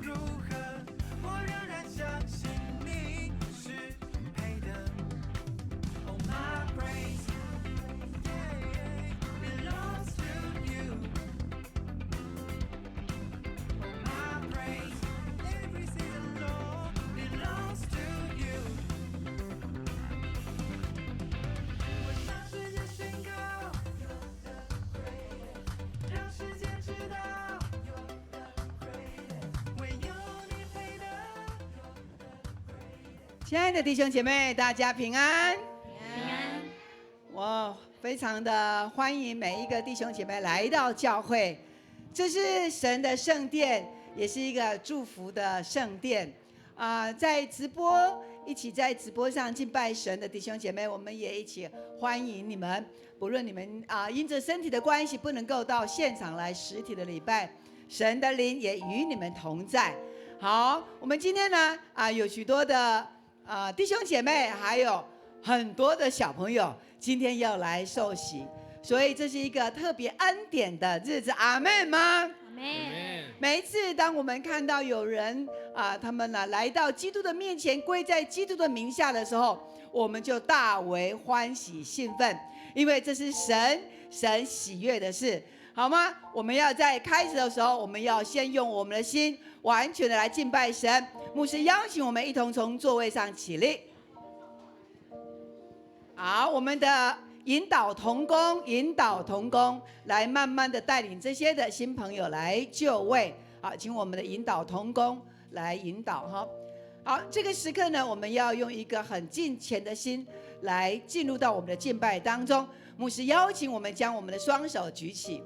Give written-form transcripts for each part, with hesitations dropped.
如何，我仍然相信你是配的。Oh my praise belongs to you. Oh my praise, every single Lord belongs to you. 我向世界宣告，让世界知道，唯有你配的。亲爱的弟兄姐妹，大家平安。我非常的欢迎每一个弟兄姐妹来到教会，这是神的圣殿，也是一个祝福的圣殿。在直播一起在直播上敬拜神的弟兄姐妹，我们也一起欢迎你们。不论你们因着身体的关系不能够到现场来实体的礼拜，神的灵也与你们同在。好，我们今天呢有许多的弟兄姐妹，还有很多的小朋友今天要来受洗，所以这是一个特别恩典的日子。阿们吗？阿们。每一次当我们看到有人他们来到基督的面前，跪在基督的名下的时候，我们就大为欢喜兴奋，因为这是神喜悦的事，好吗？我们要在开始的时候，我们要先用我们的心完全的来敬拜神。牧师邀请我们一同从座位上起立。好，我们的引导同工来慢慢的带领这些的新朋友来就位。好，请我们的引导同工来引导哈。好，这个时刻呢，我们要用一个很敬虔的心来进入到我们的敬拜当中。牧师邀请我们将我们的双手举起，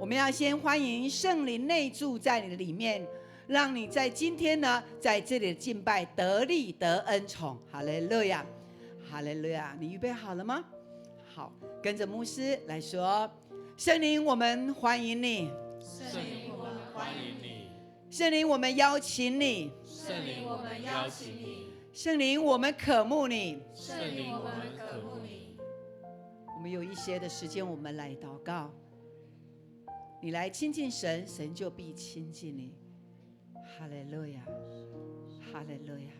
我们要先欢迎圣灵内住在你的里面，让你在今天呢，在这里的敬拜得力得恩宠。哈利路亚，哈利路亚！你预备好了吗？好，跟着牧师来说：圣灵，我们欢迎你；圣灵，我们欢迎你；圣灵，我们邀请你；圣灵，我们邀请你；圣灵，我们渴慕你；圣灵，我们渴慕你。我们有一些的时间，我们来祷告。你来亲近神，神就必亲近你。哈利路亚，哈利路亚！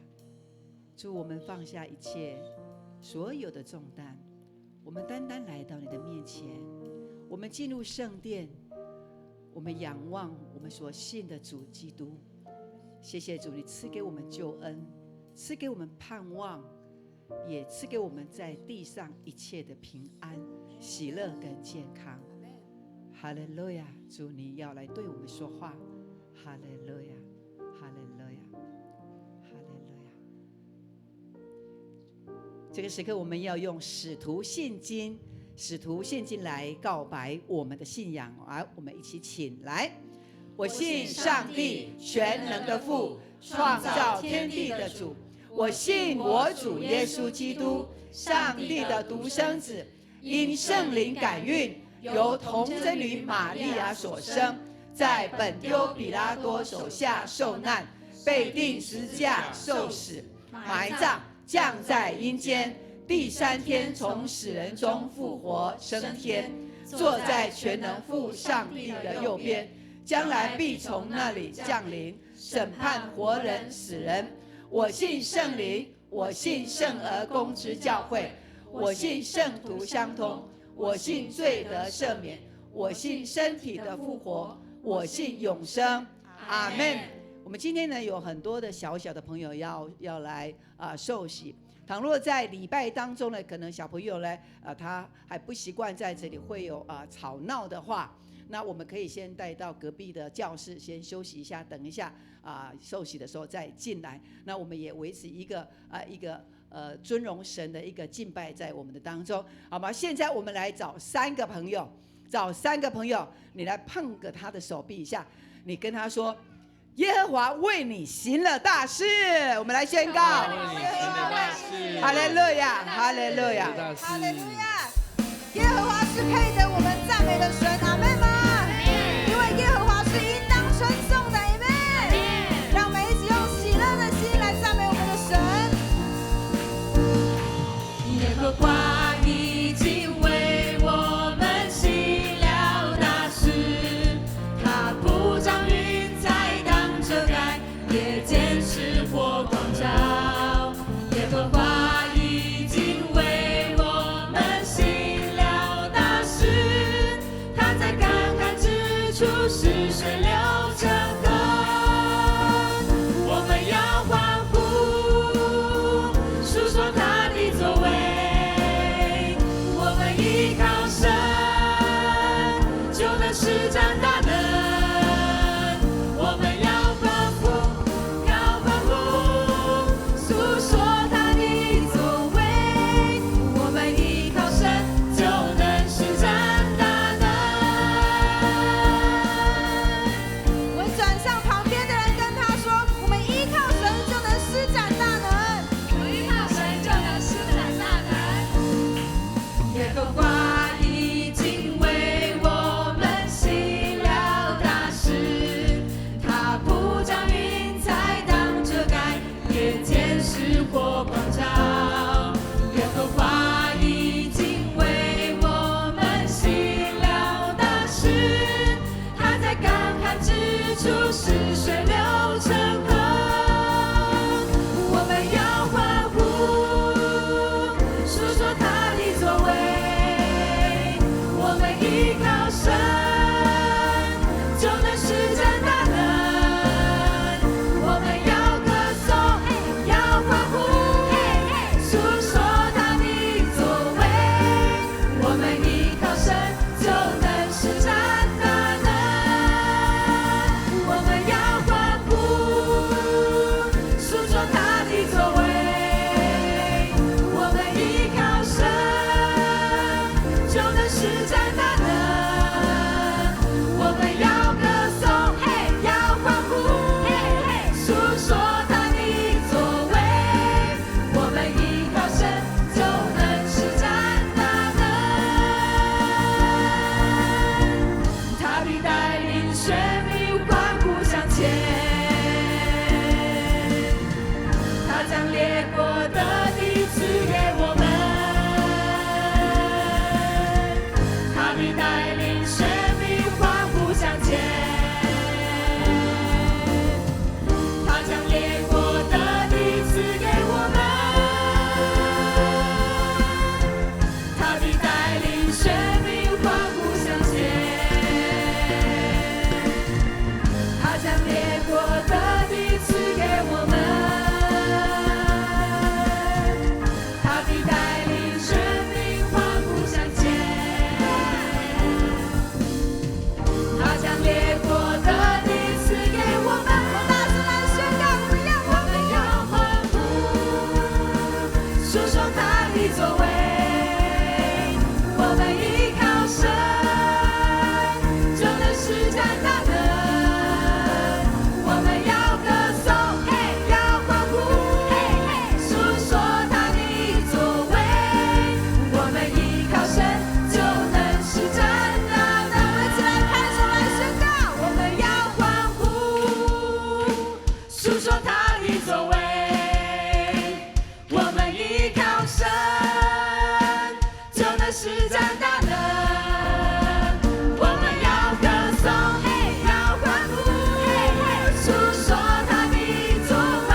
主，我们放下一切所有的重担，我们单单来到你的面前。我们进入圣殿，我们仰望我们所信的主基督。谢谢主，你赐给我们救恩，赐给我们盼望，也赐给我们在地上一切的平安、喜乐跟健康。哈利路亚！主，你要来对我们说话。哈利路亚，哈利路亚，哈利路亚！这个时刻，我们要用使徒信经来告白我们的信仰。我们一起请来。我信上帝全能的父，创造天地的主。我信我主耶稣基督，上帝的独生子，因圣灵感孕，由童贞女玛利亚所生，在本丢彼拉多手下受难，被钉十字架受死，埋葬，降在阴间，第3天从死人中复活升天，坐在全能父上帝的右边，将来必从那里降临，审判活人死人。我信圣灵，我信圣而公之教会，我信圣徒相通，我信罪得赦免，我信身体的复活，我信永生。阿们。我们今天呢有很多的小小的朋友要来受洗。倘若在礼拜当中呢，可能小朋友呢他还不习惯在这里会有吵闹的话，那我们可以先带到隔壁的教室先休息一下，等一下受洗的时候再进来。那我们也维持一个尊荣神的一个敬拜在我们的当中，好吗？现在我们来找3个朋友，你来碰个他的手臂一下，你跟他说：耶和华为你行了大事。我们来宣告：哈利路亚，哈利路亚，哈利路亚！耶和华是配得我们赞美的神，阿们吗？因为耶和华是应当称颂的，阿们。让我们一起用喜乐的心来赞美我们的神。耶和华已经为我们行了大事，和华已经为我们行了大事，他在干旱之处使水流成河。我们要欢呼，述说他的作为。我们依靠神，就能施展大能。我们要欢呼，要欢呼，诉说他的作为。我们依靠神，就能施展大能。我们转向旁边的人，跟他说：我们依靠神就能施展大能。我依靠神就能施展大能。耶和华已经为我们行了大事，他铺张云彩当遮盖，夜间是火光照。耶和华已经为我们行了大事，他在干旱之处使水流成河。我们要欢呼，述说他的作为。我们依靠神，就能施展大能。我们要歌颂，要欢呼，述说他的作为。我们依靠神，就能施展大能。我们要欢呼，述说他的作为。我们依靠神，就能施展大能。我们要歌颂，要欢呼，述说他的作为。我们依靠神，就能施展大能。他必带领选民欢呼向前，他将列国的地赐给我们。他必带领选民欢呼向前，他将列国的地赐给我们。他必带领选民欢呼向前，他将列国的地赐给我们。他必带领选民欢呼向前，他将列国的地赐给我们。大声来宣告，我们要欢呼。述说他的作为。我们依靠神，就能施展大能。我们要歌颂，要欢呼，述说他的作为。我们依靠神，就能施展大能。我们一起来拍手来宣告。我们要欢呼，述说他的作为。我们依靠神，就能施展大能。我们要歌颂，要欢呼，述说他的作为。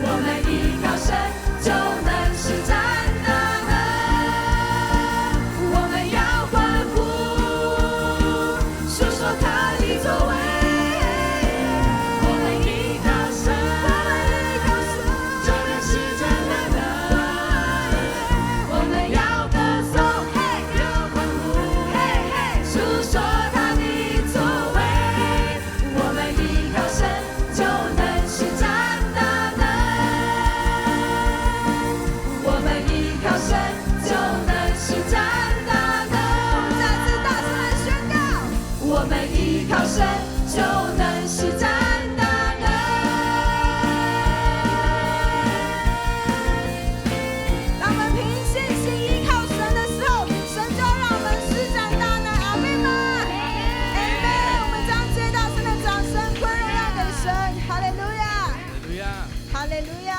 我们依靠神，就能施展大能。我们要欢呼，述说他的作为。我们依靠神，就能施展大能。我们要歌颂，要欢呼，述说他的作为。我们依靠神，就能施展大能。我们依靠神，就能施展大能。再次大声来宣告。我们依靠神，就能施展大能。当我们凭信心依靠神的时候，神就让我们施展大能。阿门吗？阿门。我们将最大声的掌声归荣耀给神。哈利路亚，哈利路亚。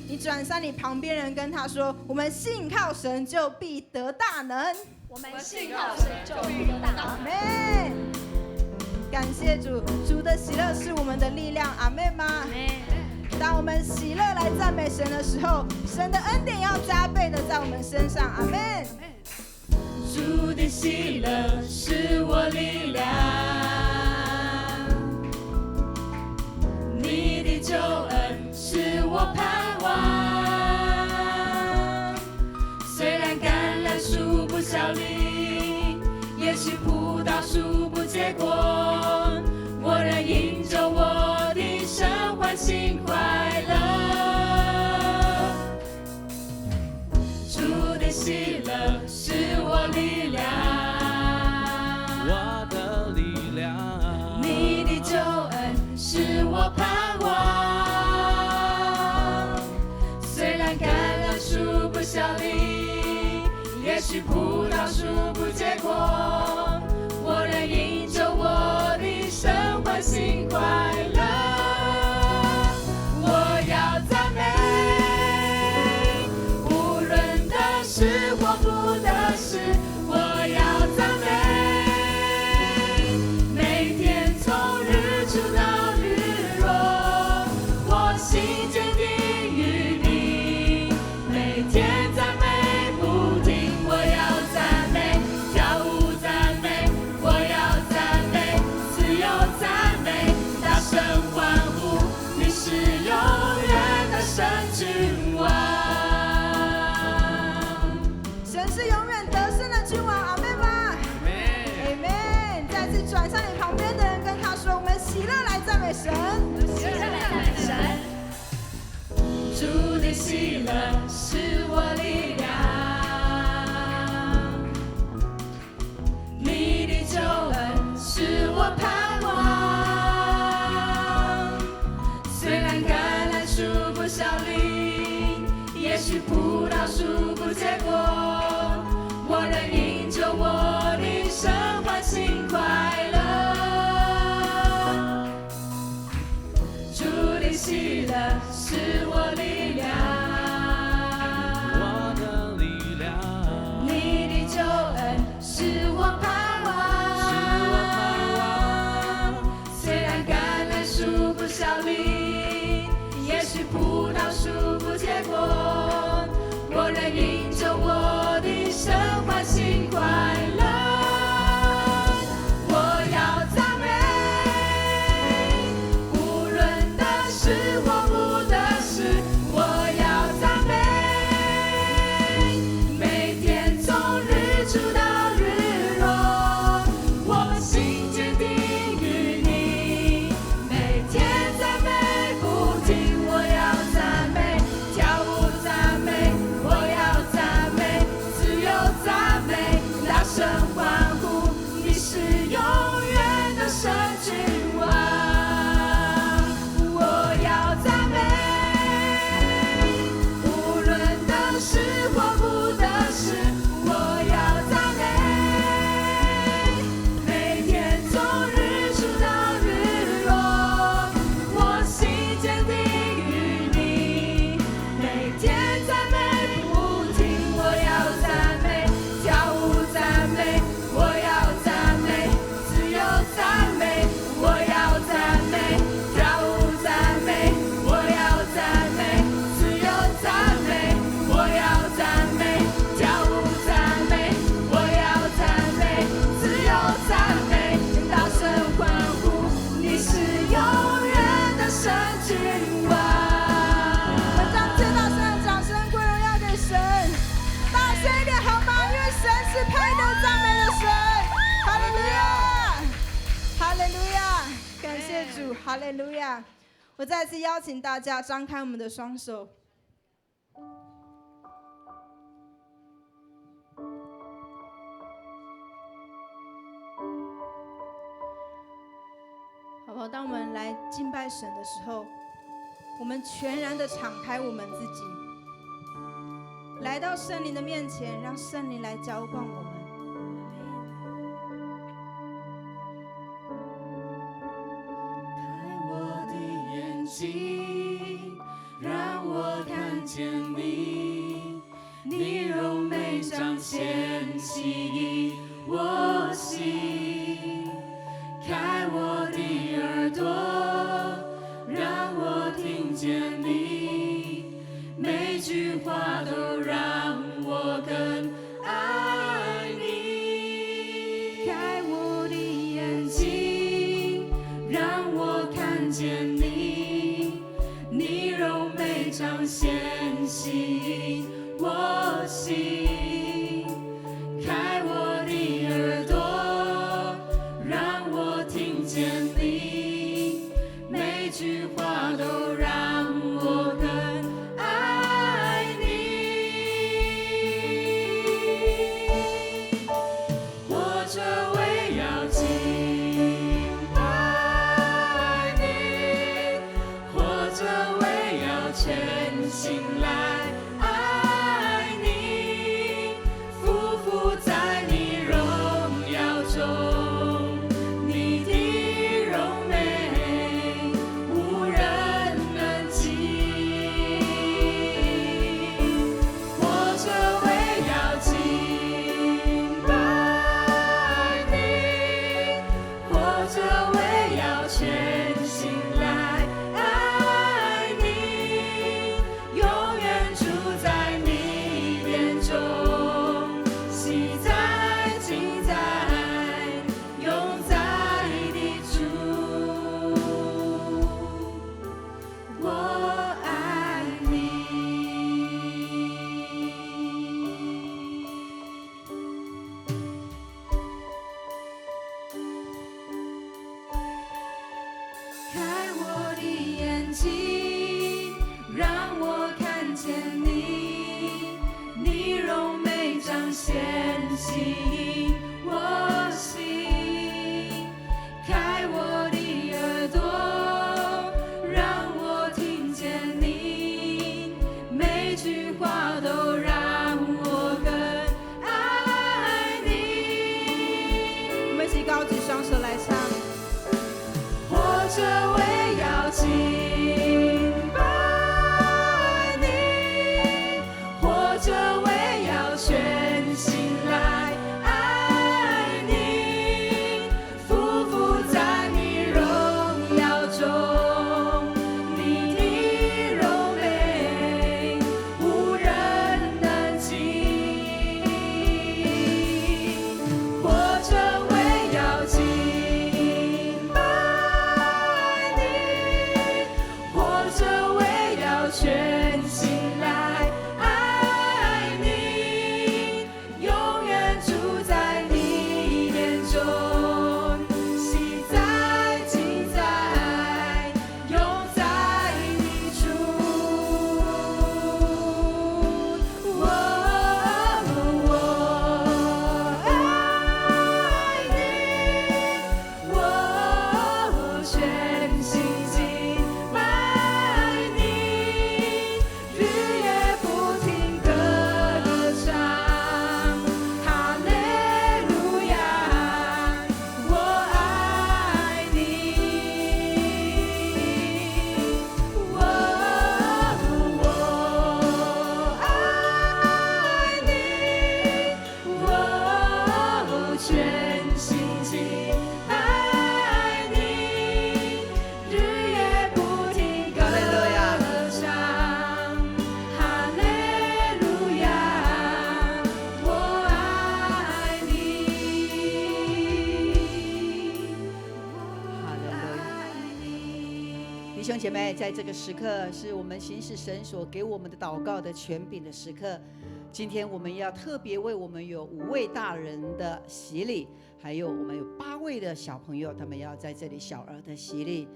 你转向你旁边人，跟他说：我们信靠神，就必得大能。我们信靠神就必得大阿能。门。感谢主，主的喜乐是我们的力量。阿门吗？当我们喜乐来赞美神的时候，神的恩典要加倍的在我们身上。阿们。主的喜乐是我力量，你的救恩是我盼望。虽然橄榄树不效力，也许葡萄树不结果，我仍因着我的神欢欣快乐。主的喜乐是我力量，我的力量，你的救恩是我盼望。虽然橄榄树不效力，也许葡萄树不结果，我仍因着我的神欢欣快乐。我要赞美，无论得失或不得失，我要赞美。每天从日出到日落，我心坚定于你。每天赞美不停，我要赞美，跳舞赞美，我要赞美，自由赞美，大声欢呼，你是永远的神君王。神是永远得胜的君王。阿们吗？阿们。再次转向你旁边的人，跟他说：我们喜乐来赞美神。喜乐来赞美神。主的喜乐是我力量，你的救恩是我盼望。虽然橄榄树不效力，也许葡萄树不结果，我仍因着我的神欢欣快乐。主的喜乐是我力量，我的力量，你的救恩是我盼望。虽然橄榄树不效力，也许葡萄树不结果，我仍因着我的神欢欣快乐。我要赞美，无论得失或不得失，我要赞美。每天从日出到日落，我心坚定于你。每天赞美不停，我要赞美，跳舞赞美，我要赞美，自由赞美，大声欢呼，你是永远的神君王。我要赞美，无论得失或不得失，我要赞美。每天从日出到日落，我心坚定于你。每天赞美不停，我要赞美，跳舞赞美，我要赞美，自由赞美，我要赞美，跳舞赞美，我要赞美，自由赞美，我要赞美，跳舞赞美，我要赞美，自由赞美，大声欢呼，你是永远的神君王。我们将最大声的掌声归荣耀给神，大声一点好吗？因为神是配得赞美的神。哈利路亚，哈利路亚，感谢主，哈利路亚。我再次邀请大家张开我们的双手，好不好？当我们来敬拜神的时候，我们全然的敞开我们自己，来到圣灵的面前，让圣灵来浇灌我们。开我的眼睛，让我看见你，你柔美彰显吸引我心。开我的耳朵，让我听见每句话都让我更爱你。开我的眼睛，让我看见你，你柔美彰显吸引我心。开我的耳朵，让我听见你，每句话都让我更爱你。活着为要敬拜你，活着为要全心来爱你，匍匐在你荣耀中，你的荣美无人能及。活着为要敬拜你，活着为要全心来爱你，永远住在你殿中，喜在今在永在的主，我爱你。开我的眼睛，让我看见你，你柔美彰显吸引我心。开我的耳朵，让我听见你，每句话都让我更爱你。我们一起高举双手来唱。活着为要敬拜你，活着为要全心来爱你，匍匐在你荣耀中，你的柔美无人能及。活着为要敬拜你，活着为要全心来爱你，永远住在你殿中，喜在今在永在你主。我爱你，我全心敬拜你，日夜不停歌唱，哈利路亚，我爱你，我爱你，我全心敬拜你，日夜不停歌唱，哈利路亚，我爱你。哈利路亚。弟兄姐妹，在这个时刻是我们行使神所给我们的祷告的权柄的时刻。今天我们要特别为我们有5位大人的洗礼，还有我们有8位的小朋友，他们要在这里小儿的洗礼。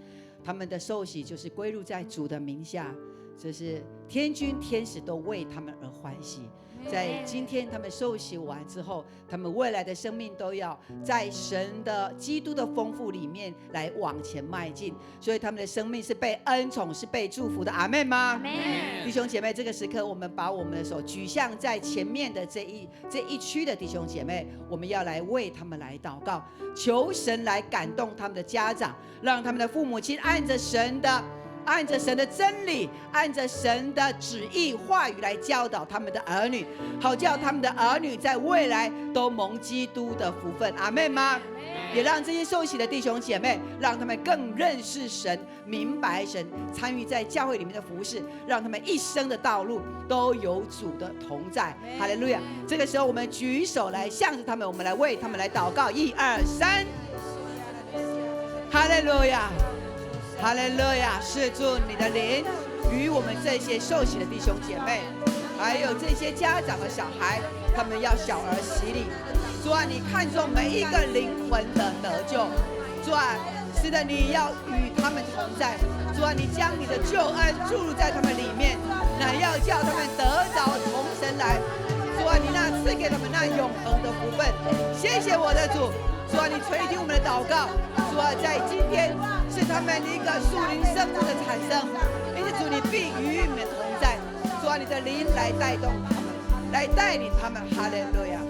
他们的受洗就是归入在主的名下，这是天军天使都为他们而欢喜。在今天他们受洗完之后，他们未来的生命都要在神的基督的丰富里面来往前迈进，所以他们的生命是被恩宠，是被祝福的。阿们吗？弟兄姐妹，这个时刻我们把我们的手举向在前面的这一区的弟兄姐妹，我们要来为他们来祷告，求神来感动他们的家长，让他们的父母亲按着神的按着神的真理，按着神的旨意话语来教导他们的儿女，好叫他们的儿女在未来都蒙基督的福分。阿们吗？也让这些受洗的弟兄姐妹，让他们更认识神，明白神，参与在教会里面的服事，让他们一生的道路都有主的同在。哈利路亚！这个时候，我们举手来向着他们，我们来为他们来祷告。1、2、3，哈利路亚！哈利路亚！是主你的灵与我们这些受洗的弟兄姐妹，还有这些家长的小孩，他们要小儿洗礼。主啊，你看重每一个灵魂的得救。主啊，是的，你要与他们同在。主啊，你将你的救恩注入在他们里面，那要叫他们得着从神来。主啊，你那赐给他们那永恒的福分。谢谢我的主。主啊，你垂听我们的祷告。主啊，在今天是他们一个属灵生命的产生，因此主你必与你们同在。主啊，你的灵来带动他们，来带领他们。哈利路亚，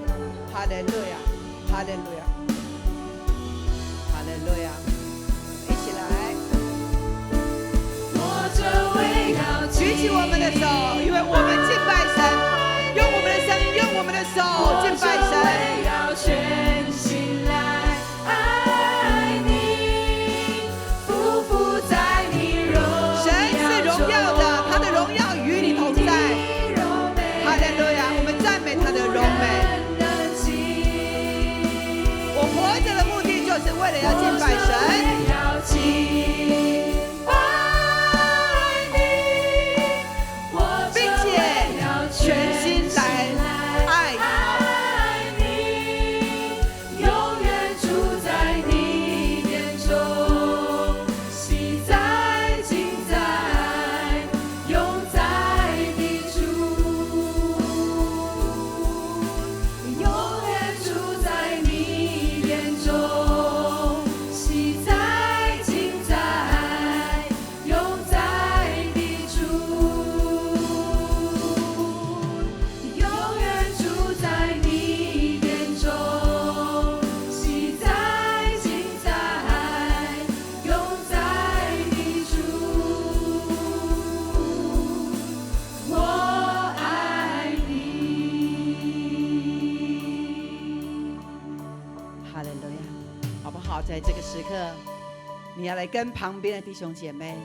哈利路亚，哈利路亚，哈利路亚！一起来，举起我们的手，因为我们敬拜神，用我们的声音，用我们的手敬拜神。全心来爱你，匍匐在你荣耀中。神是荣耀的，他的荣耀与你同在。哈利路亚！我们赞美他的荣美。我活着的目的就是为了要敬拜神。并且全心来爱他。在这个时刻，你要来跟旁边的弟兄姐妹，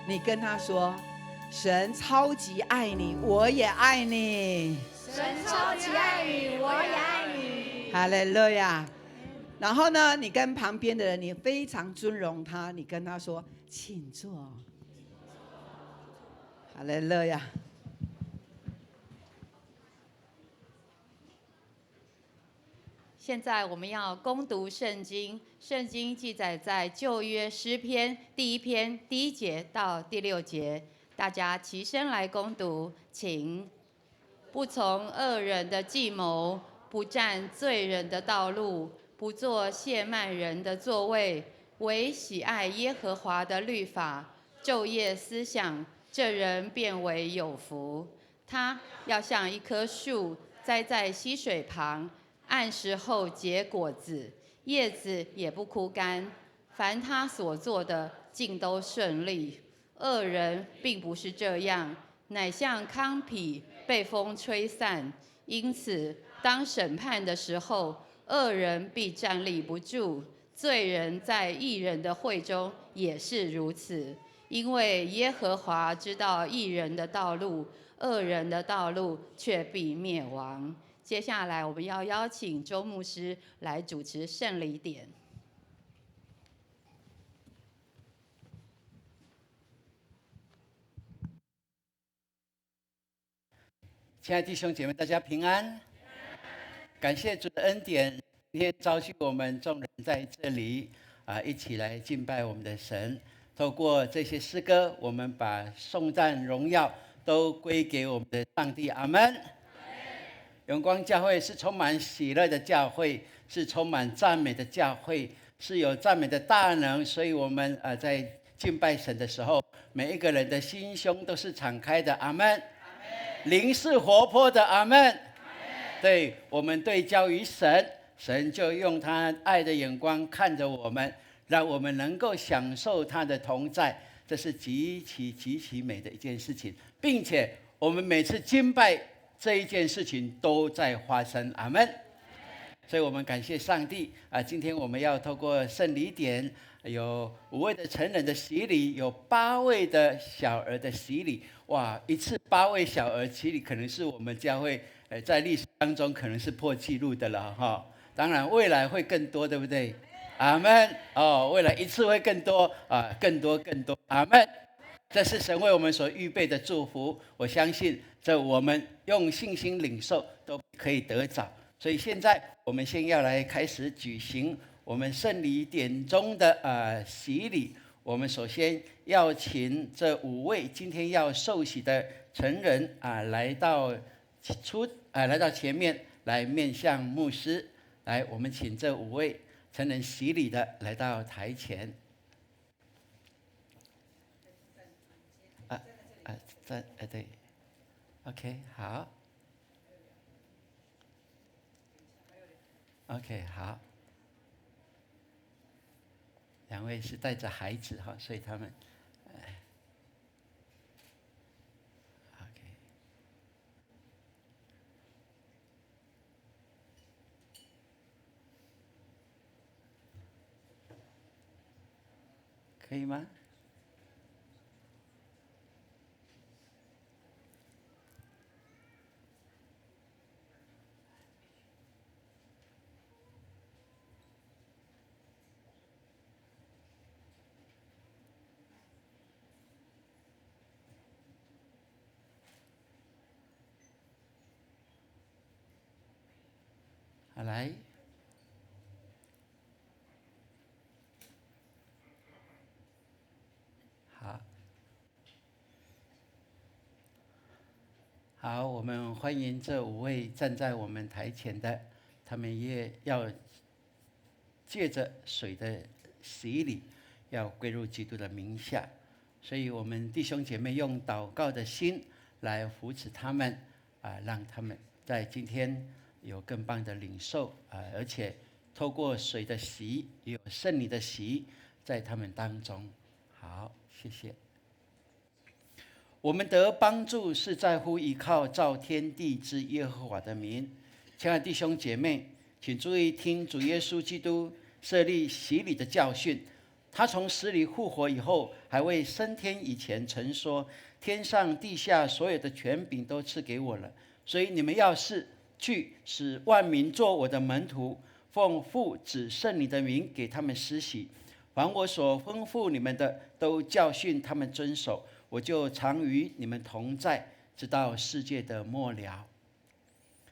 你跟他说：神超级爱你，我也爱你。神超级爱你，我也爱你。哈利路亚。然后呢，你跟旁边的人，你非常尊荣他，你跟他说：请坐。哈利路亚。现在我们要攻读圣经，圣经记载在旧约诗篇第1篇第1节到第6节，大家齐声来攻读，请。不从恶人的计谋，不占罪人的道路，不坐亵慢人的座位，唯喜爱耶和华的律法，昼夜思想，这人便为有福。他要像一棵树栽在溪水旁，按时候结果子，叶子也不枯干。凡他所做的，尽都顺利。恶人并不是这样，乃像糠秕被风吹散。因此，当审判的时候，恶人必站立不住。罪人在义人的会中也是如此。因为耶和华知道义人的道路，恶人的道路却必灭亡。接下来，我们要邀请周牧师来主持圣礼典。亲爱的弟兄姐妹，大家平安。感谢主的恩典，今天召集我们众人在这里一起来敬拜我们的神。透过这些诗歌，我们把颂赞荣耀都归给我们的上帝。阿们。永光教会是充满喜乐的教会，是充满赞美的教会，是有赞美的大能，所以我们在敬拜神的时候，每一个人的心胸都是敞开的。阿们。灵是活泼的。阿们。对，我们对焦于神，神就用他爱的眼光看着我们，让我们能够享受他的同在，这是极其美的一件事情，并且我们每次敬拜这一件事情都在发生。阿们。所以我们感谢上帝啊！今天我们要透过圣礼典，有5位的成人的洗礼，有8位的小儿的洗礼。哇，一次8位小儿洗礼，可能是我们教会在历史当中可能是破纪录的了哈。当然未来会更多，对不对？阿们。哦，未来一次会更多啊，更多。阿们。这是神为我们所预备的祝福，我相信这我们用信心领受都可以得着。所以现在我们先要来开始举行我们圣礼典中的洗礼。我们首先要请这5位今天要受洗的成人来到前面来面向牧师。来，我们请这5位成人洗礼的来到台前。对 ，OK， 好。OK， 好。2位是带着孩子哈，所以他们，OK， 可以吗？好，来，好，我们欢迎这5位站在我们台前的，他们也要借着水的洗礼，要归入基督的名下。所以我们弟兄姐妹用祷告的心来扶持他们让他们在今天有更棒的领受而且透过水的洗，有圣礼的洗在他们当中。好，谢谢。我们得帮助是在乎依靠造天地之耶和华的名。亲爱的弟兄姐妹，请注意听主耶稣基督设立洗礼的教训。他从死里复活以后，还未升天以前曾说，天上地下所有的权柄都赐给我了，所以你们要去使万民做我的门徒，奉父子圣灵的名给他们施洗，凡我所吩咐你们的都教训他们遵守，我就常与你们同在，直到世界的末了。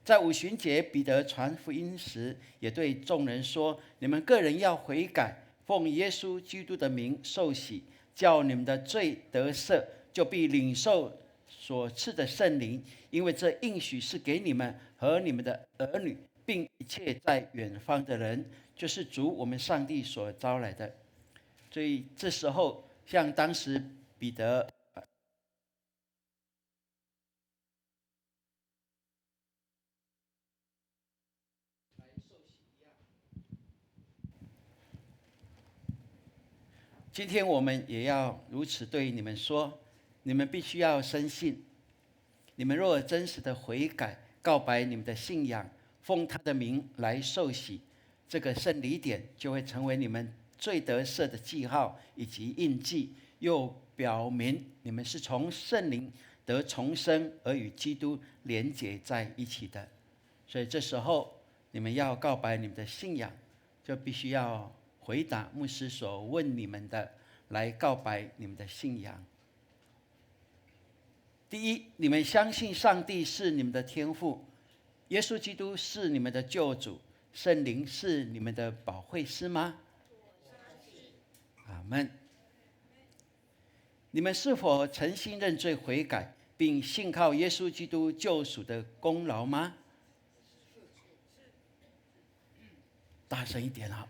在五旬节，彼得传福音时也对众人说，你们个人要悔改，奉耶稣基督的名受洗，叫你们的罪得赦，就必领受所赐的圣灵，因为这应许是给你们和你们的儿女，并一切在远方的人，就是主我们上帝所招来的。所以这时候像当时彼得今天我们也要如此对你们说，你们必须要深信，你们若真实的悔改，告白你们的信仰，奉他的名来受洗，这个圣礼典就会成为你们罪得赦的记号以及印记，又表明你们是从圣灵得重生而与基督连结在一起的。所以这时候你们要告白你们的信仰，就必须要回答牧师所问你们的，来告白你们的信仰。第一，你们相信上帝是你们的天父，耶稣基督是你们的救主，圣灵是你们的保惠师吗？阿们。你们是否诚心认罪悔改，并信靠耶稣基督救赎的功劳吗？大声一点好。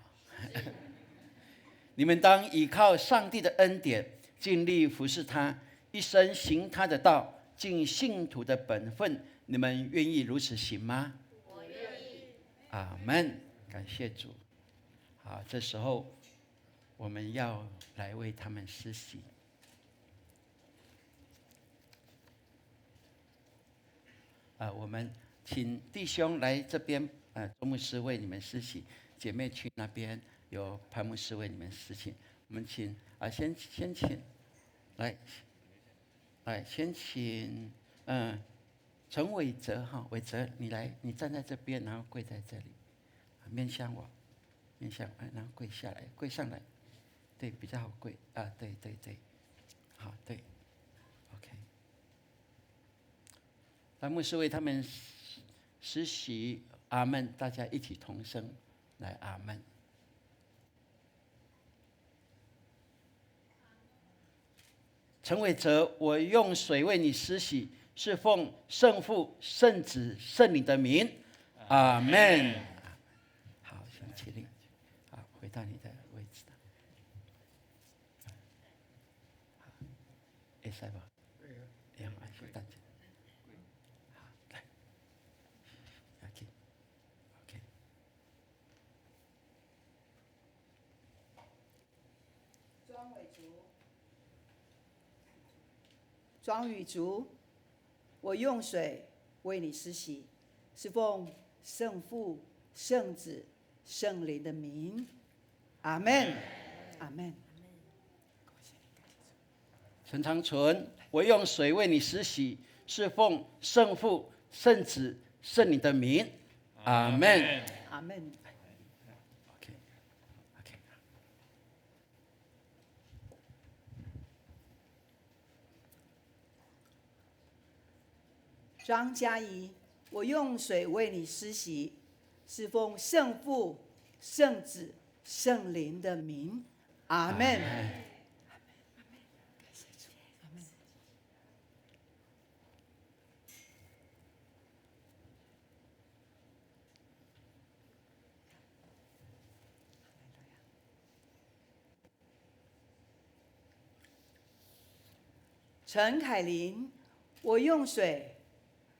你们当倚靠上帝的恩典，尽力服侍他，一生行他的道，尽信徒的本分。你们愿意如此行吗？我愿意。阿们，感谢主。好，这时候我们要来为他们施洗。我们请弟兄来这边，周牧师为你们施洗，姐妹去那边有潘牧师为你们施洗。我们请先请，先请陈伟哲哈，伟哲你来，你站在这边，然后跪在这里，面向我，然后跪下来，跪上来，对，比较好跪对，好对 ，OK。那牧师为他们施洗，阿门，大家一起同声来阿门。陈伟哲，我用水为你施洗，是奉圣父、圣子、圣灵的名，阿门。好，请起立，好，回到你的位置。好，可以吧？可以，好，先站起来。好，来 ，OK。庄宇竹，我用水为你施洗，是奉圣父、圣子、圣灵的名，阿门，阿门。陈长纯，我用水为你施洗，是奉圣父、圣子、圣灵的名，阿门，阿门。张嘉怡，我用水为你施洗，是奉圣父、圣子、圣灵的名，阿门。陈凯琳，我用水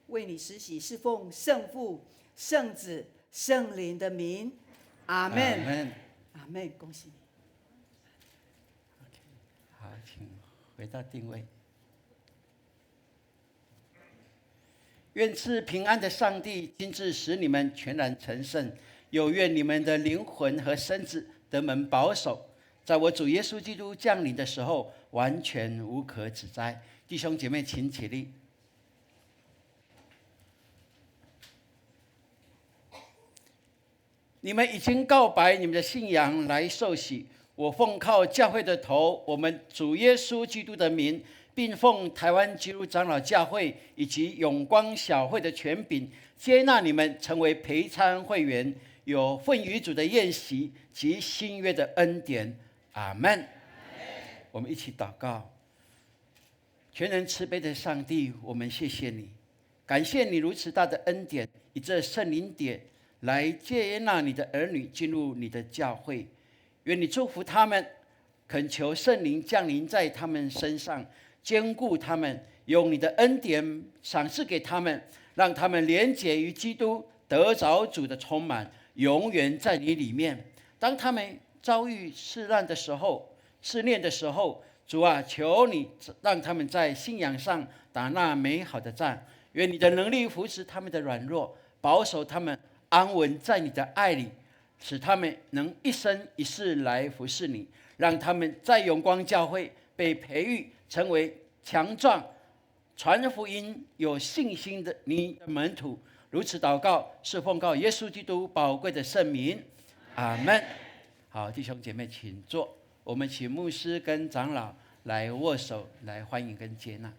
为你施洗，是奉圣父、圣子、圣灵的名，阿门，阿门。恭喜你。好，请回到定位。愿赐平安的上帝亲自使你们全然成圣，有愿你们的灵魂和身子得蒙保守，在我主耶稣基督降临的时候，完全无可指摘。弟兄姐妹，请起立。你们已经告白你们的信仰来受洗，我奉靠教会的头，我们主耶稣基督的名，并奉台湾基督长老教会以及永光小会的权柄，接纳你们成为陪参会员，有份于主的宴席及新约的恩典。阿门。我们一起祷告。全能慈悲的上帝，我们谢谢你，感谢你如此大的恩典，以这圣灵典来接纳你的儿女进入你的教会。愿你祝福他们，恳求圣灵降临在他们身上，坚固他们，用你的恩典赏赐给他们，让他们连结于基督，得着主的充满，永远在你里面。当他们遭遇试炼的时候，主啊，求你让他们在信仰上打那美好的仗。愿你的能力扶持他们的软弱，保守他们安稳在你的爱里，使他们能一生一世来服侍你，让他们在永光教会被培育成为强壮、传福音、有信心的你的门徒。如此祷告，是奉告耶稣基督宝贵的圣名，阿门。好，弟兄姐妹，请坐。我们请牧师跟长老来握手，来欢迎跟接纳。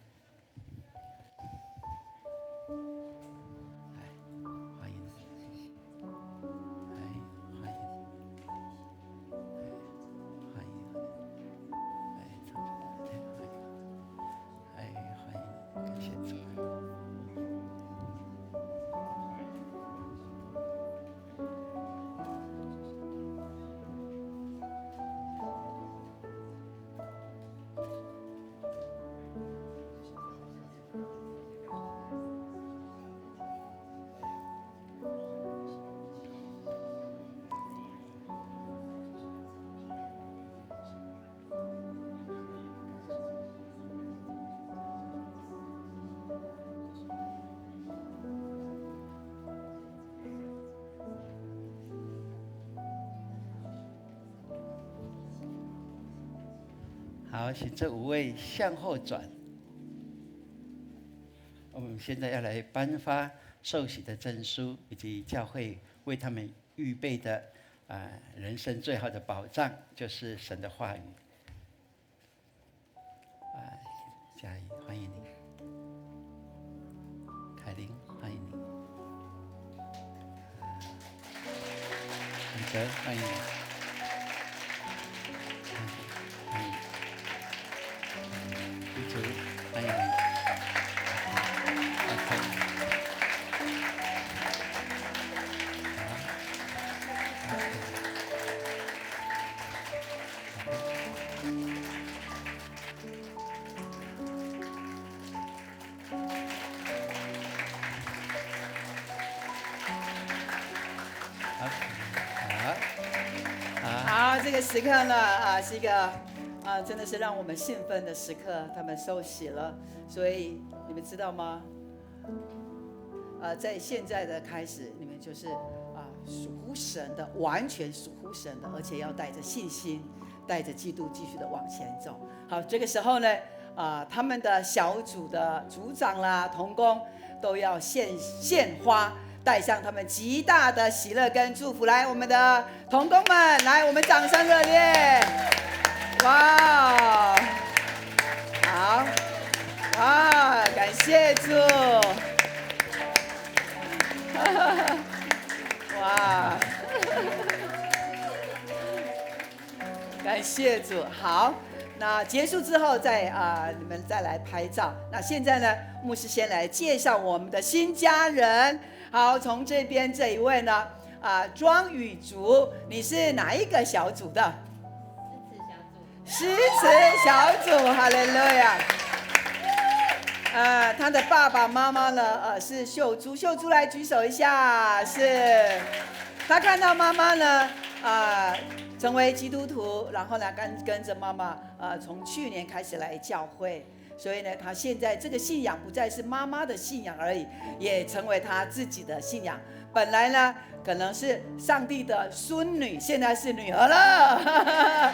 好，请这5位向后转。我们现在要来颁发受洗的证书，以及教会为他们预备的人生最好的保障，就是神的话语。嘉怡，欢迎你；凯琳，欢迎你；李哲，欢迎你；欢迎李竹，欢迎你。好，这个时刻呢，是一个真的是让我们兴奋的时刻。他们受洗了，所以你们知道吗？在现在的开始，你们就是属乎神的，完全属乎神的，而且要带着信心，带着基督继续的往前走。好，这个时候呢，他们的小组的组长啦、同工都要献花。带上他们极大的喜乐跟祝福，来，我们的同工们，来，我们掌声热烈！哇，好，哇，感谢主！哇，感谢主！好，那结束之后再你们再来拍照。那现在呢，牧师先来介绍我们的新家人。好，从这边这一位呢，庄宇竹，你是哪一个小组的？诗词小组，哈利路亚。他的爸爸妈妈呢，是秀珠，秀珠来举手一下。是，他看到妈妈呢，成为基督徒，然后呢跟着妈妈，从去年开始来教会。所以呢，他现在这个信仰不再是妈妈的信仰而已，也成为他自己的信仰。本来呢，可能是上帝的孙女，现在是女儿了。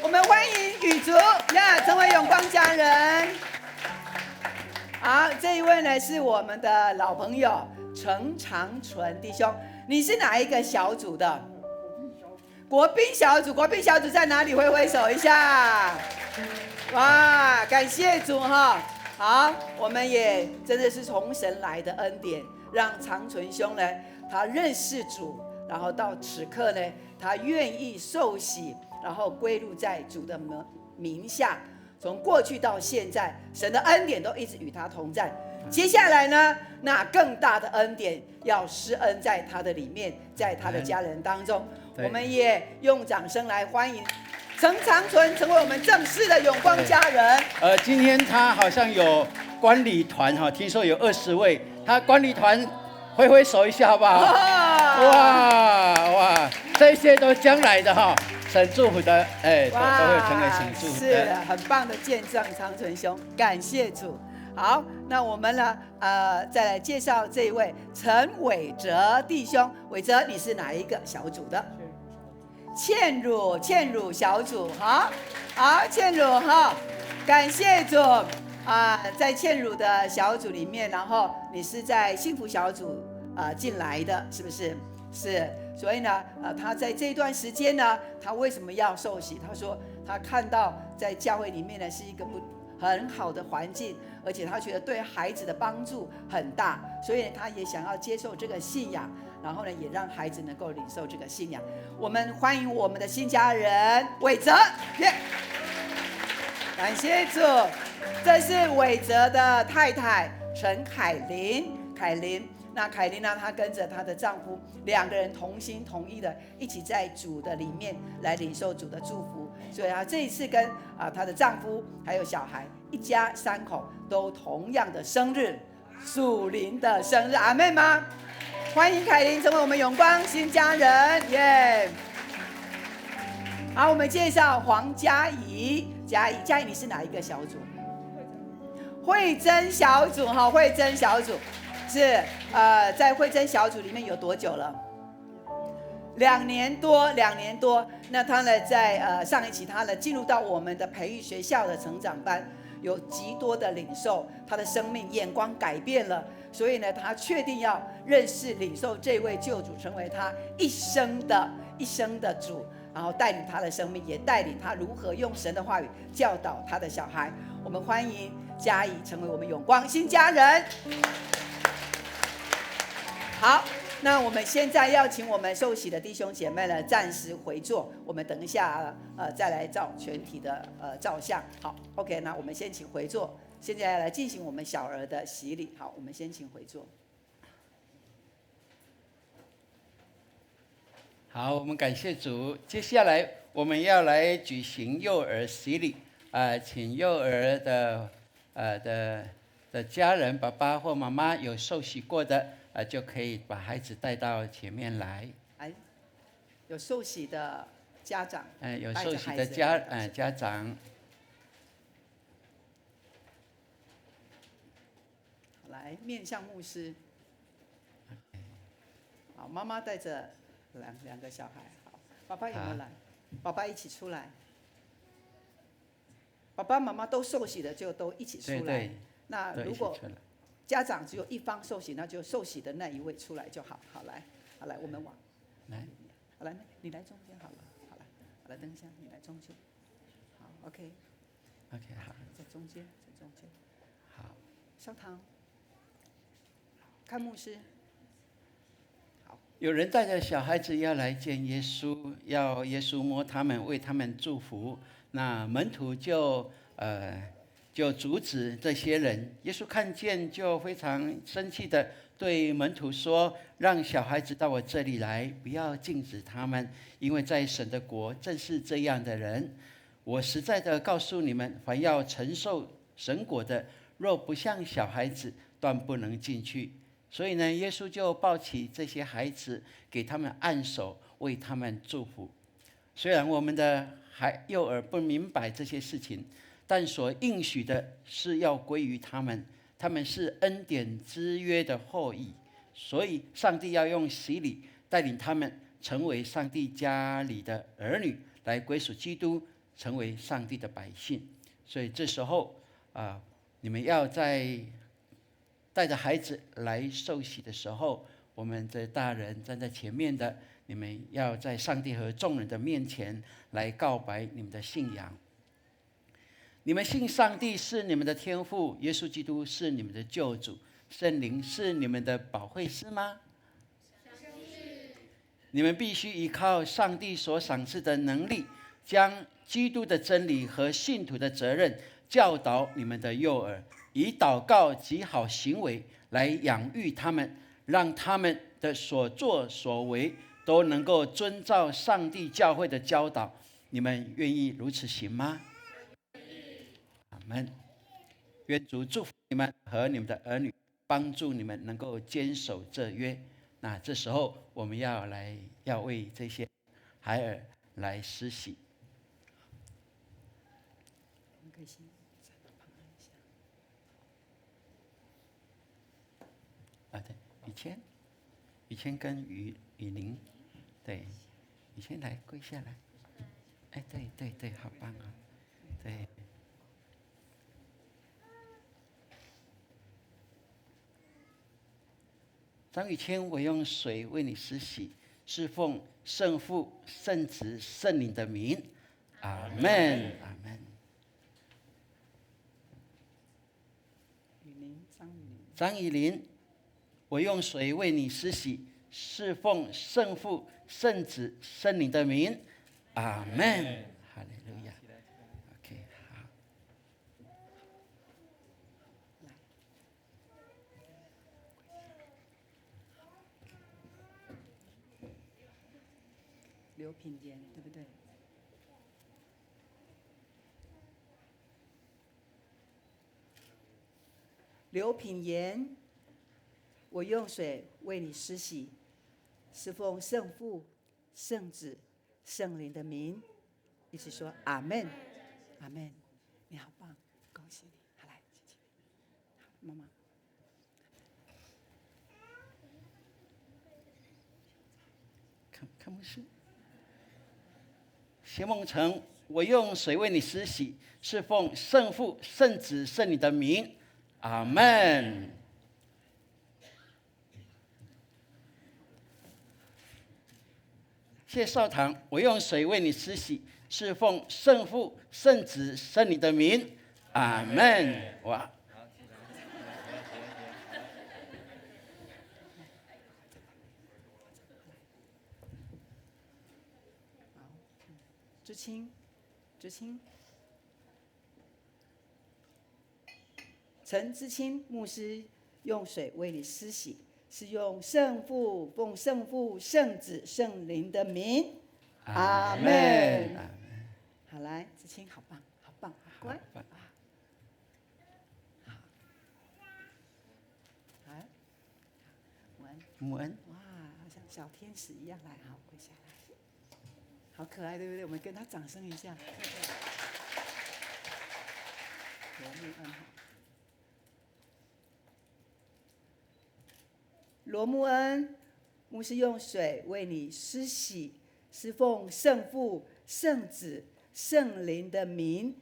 我们欢迎宇竹呀，成为永光家人。好，这一位呢是我们的老朋友陈长纯弟兄，你是哪一个小组的？国宾小组，国宾小组在哪里？挥挥手一下。哇，感谢主哈！好，我们也真的是从神来的恩典，让长存兄呢，他认识主，然后到此刻呢，他愿意受洗，然后归入在主的名下。从过去到现在，神的恩典都一直与他同在。接下来呢，那更大的恩典要施恩在他的里面，在他的家人当中。我们也用掌声来欢迎陈长纯成为我们正式的永光家人。今天他好像有管理团哈，听说有20位，他管理团挥挥手一下好不好？哇，这些都将来的哈，神祝福的，都会成为神祝福的。是的，很棒的见证，长纯兄，感谢主。好，那我们呢，再来介绍这一位陈伟哲弟兄。伟哲，你是哪一个小组的？倩茹小组，好，倩茹哈，感谢主在倩茹的小组里面，然后你是在幸福小组进来的，是不是？是，所以呢，他在这段时间呢，他为什么要受洗？他说他看到在教会里面呢是一个很好的环境，而且他觉得对孩子的帮助很大，所以他也想要接受这个信仰。然后呢，也让孩子能够领受这个信仰。我们欢迎我们的新家人伟哲，感谢主。这是伟哲的太太陈凯琳，那凯琳呢，她跟着她的丈夫2个人同心同意的，一起在主的里面来领受主的祝福。所以她这一次跟她的丈夫还有小孩一家3口都同样的生日，属灵的生日，阿们吗？欢迎凯琳成为我们永光新家人，耶！好，我们介绍黄嘉怡，嘉怡你是哪一个小组？慧珍小组哈，慧珍小组是在慧珍小组里面有多久了2年多，那他呢在上一期他呢进入到我们的培育学校的成长班，有极多的领受，他的生命眼光改变了，所以呢他确定要认识领受这位救主，成为他一生的主，然后带领他的生命，也带领他如何用神的话语教导他的小孩。我们欢迎嘉怡成为我们永光新家人。好，那我们现在要请我们受洗的弟兄姐妹呢暂时回座，我们等一下再来照全体的照相。好 ，OK， 那我们先请回座，现在来进行我们小儿的洗礼。好，我们先请回座。好，我们感谢主。接下来我们要来举行幼儿洗礼，请幼儿的家人，爸爸或妈妈有受洗过的，就可以把孩子带到前面来。有受洗的家长，有受洗的家长。来面向牧师。好，妈妈带着两个小孩。好，爸爸有没有来？爸爸一起出来。爸爸妈妈都受洗的就都一起出来。对，那如果家长只有一方受洗，那就受洗的那一位出来就好。好来，我们往来，好来，你来中间好了。好来，等一下，你来中间。好 ，OK， 好，在中间。好，烧糖，看牧师。有人带着小孩子要来见耶稣，要耶稣摸他们，为他们祝福。那门徒就阻止这些人。耶稣看见就非常生气的对门徒说：“让小孩子到我这里来，不要禁止他们，因为在神的国正是这样的人。我实在的告诉你们，凡要承受神国的，若不像小孩子，断不能进去。”所以呢，耶稣就抱起这些孩子，给他们按手，为他们祝福。虽然我们的幼儿不明白这些事情，但所应许的是要归于他们，他们是恩典之约的后裔，所以上帝要用洗礼带领他们成为上帝家里的儿女，来归属基督，成为上帝的百姓。所以这时候你们要在带着孩子来受洗的时候，我们的大人站在前面的，你们要在上帝和众人的面前来告白你们的信仰。你们信上帝是你们的天父，耶稣基督是你们的救主，圣灵是你们的保惠师吗？你们必须依靠上帝所赏赐的能力，将基督的真理和信徒的责任教导你们的幼儿，以祷告及好行为来养育他们，让他们的所作所为都能够遵照上帝教会的教导。你们愿意如此行吗？阿们。愿主祝福你们和你们的儿女，帮助你们能够坚守这约。那这时候我们要为这些孩儿来施洗。对，雨谦跟雨玲，对，雨谦来跪下来。对，好棒啊！对。张雨谦，我用水为你施洗，是奉圣父、圣子、圣灵的名。阿们，阿们。张雨玲，我用水为你施洗，是奉圣父、圣子、圣灵的名。阿们，哈利路亚。OK， 好。刘品言，对不对？刘品言，我用水为你施洗，是奉圣父、圣子、圣灵的名，一起说阿们，阿们。你好棒，恭喜你！好来，姐姐，好，妈妈。看牧师。谢梦成，我用水为你施洗，是奉圣父、圣子、圣灵的名，阿门。谢少堂，我用水为你施洗，是奉圣父、圣子、圣灵的名，阿门。哇！知青，陈知青牧师用水为你施洗，是用奉圣父、圣子、圣灵的名，阿门。好，来，知青，好棒，好棒，好乖。来，母恩，哇，好像小天使一样，来，好，跪下来。好可爱，对不对？我们跟他掌声一下。罗木恩，罗木恩，牧师用水为你施洗，是奉圣父、圣子、圣灵的名，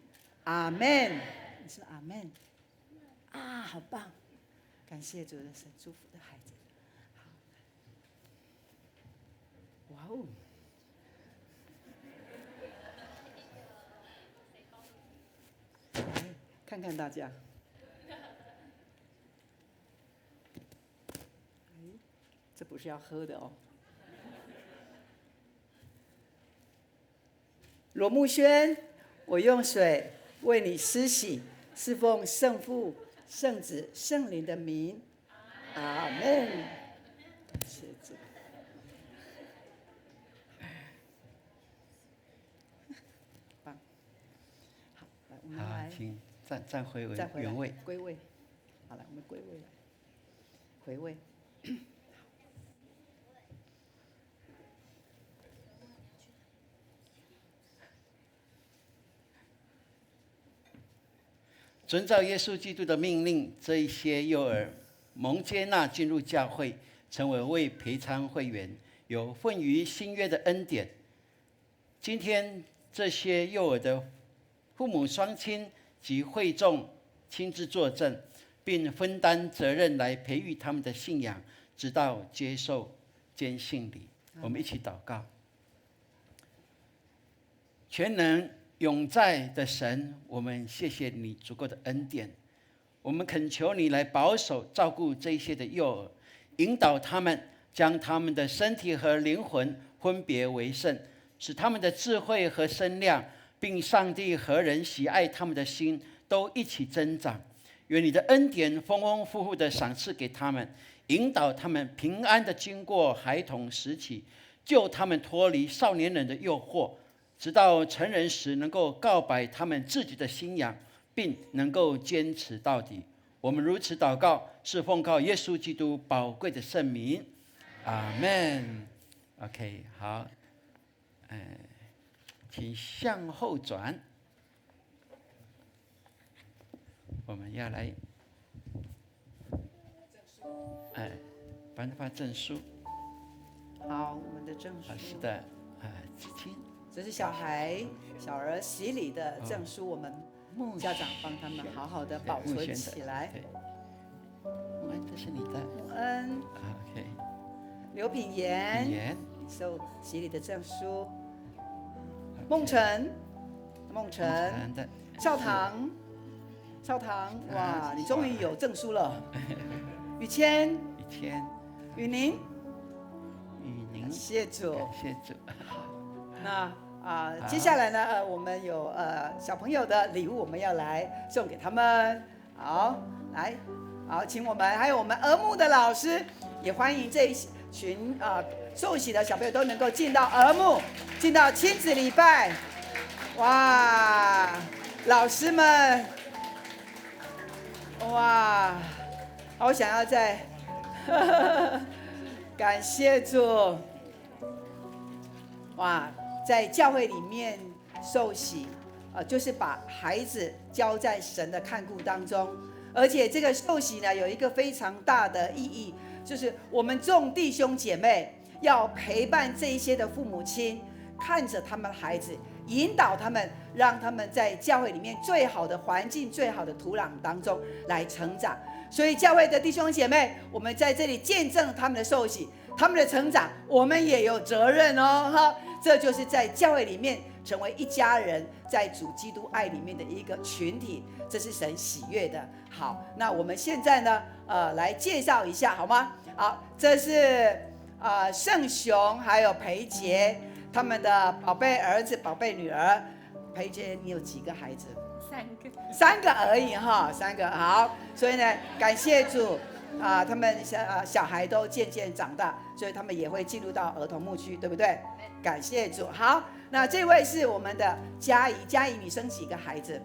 阿门。你说阿门啊，好棒！感谢主的神祝福的孩子。好，哇哦！看看大家，这不是要喝的哦。罗木轩，我用水为你施洗，是奉圣父、圣子、圣灵的名，阿门。感谢主。棒，好，来，我们来。请站回原位，归位。好了，我们归位了，回位。遵照耶稣基督的命令，这一些幼儿蒙接纳进入教会，成为陪参会员，有份于新约的恩典。今天这些幼儿的父母双亲及会众亲自作证，并分担责任来培育他们的信仰，直到接受坚信礼。我们一起祷告。全能永在的神，我们谢谢你足够的恩典，我们恳求你来保守照顾这些的幼儿，引导他们将他们的身体和灵魂分别为圣，使他们的智慧和身量，并上帝和人喜爱他们的心都一起增长。愿你的恩典丰丰富富的赏赐给他们，引导他们平安的经过孩童时期，救他们脱离少年人的诱惑，直到成人时能够告白他们自己的信仰，并能够坚持到底。我们如此祷告，是奉靠耶稣基督宝贵的圣名，阿们。OK， 好，请向后转。我们要来，颁发证书。好，我们的证书。是的，知青。这是小儿洗礼的证书，我们家长帮他们好好的保存起来。木恩，这是你的。木恩。OK。刘品言，受洗礼的证书。梦辰，少棠，哇，你终于有证书了。雨谦，雨宁，谢主。那接下来呢，我们有小朋友的礼物，我们要来送给他们。好，来，好，请我们还有我们儿牧的老师，也欢迎这一群受洗的小朋友都能够进到儿牧，进到亲子礼拜。哇，老师们，哇，好想要再感谢主。哇，在教会里面受洗，就是把孩子交在神的看顾当中，而且这个受洗呢，有一个非常大的意义，就是我们众弟兄姐妹要陪伴这一些的父母亲，看着他们的孩子，引导他们，让他们在教会里面最好的环境、最好的土壤当中来成长。所以教会的弟兄姐妹，我们在这里见证他们的受洗，他们的成长，我们也有责任哦。这就是在教会里面成为一家人，在主基督爱里面的一个群体，这是神喜悦的。好，那我们现在呢，来介绍一下好吗？好，这是盛雄还有培杰他们的宝贝儿子、宝贝女儿。培杰，你有几个孩子？3个而已哈，3个。好，所以呢，感谢主他们小孩都渐渐长大，所以他们也会进入到儿童牧区，对不对？感谢主。好，那这位是我们的嘉怡，嘉怡，你生几个孩子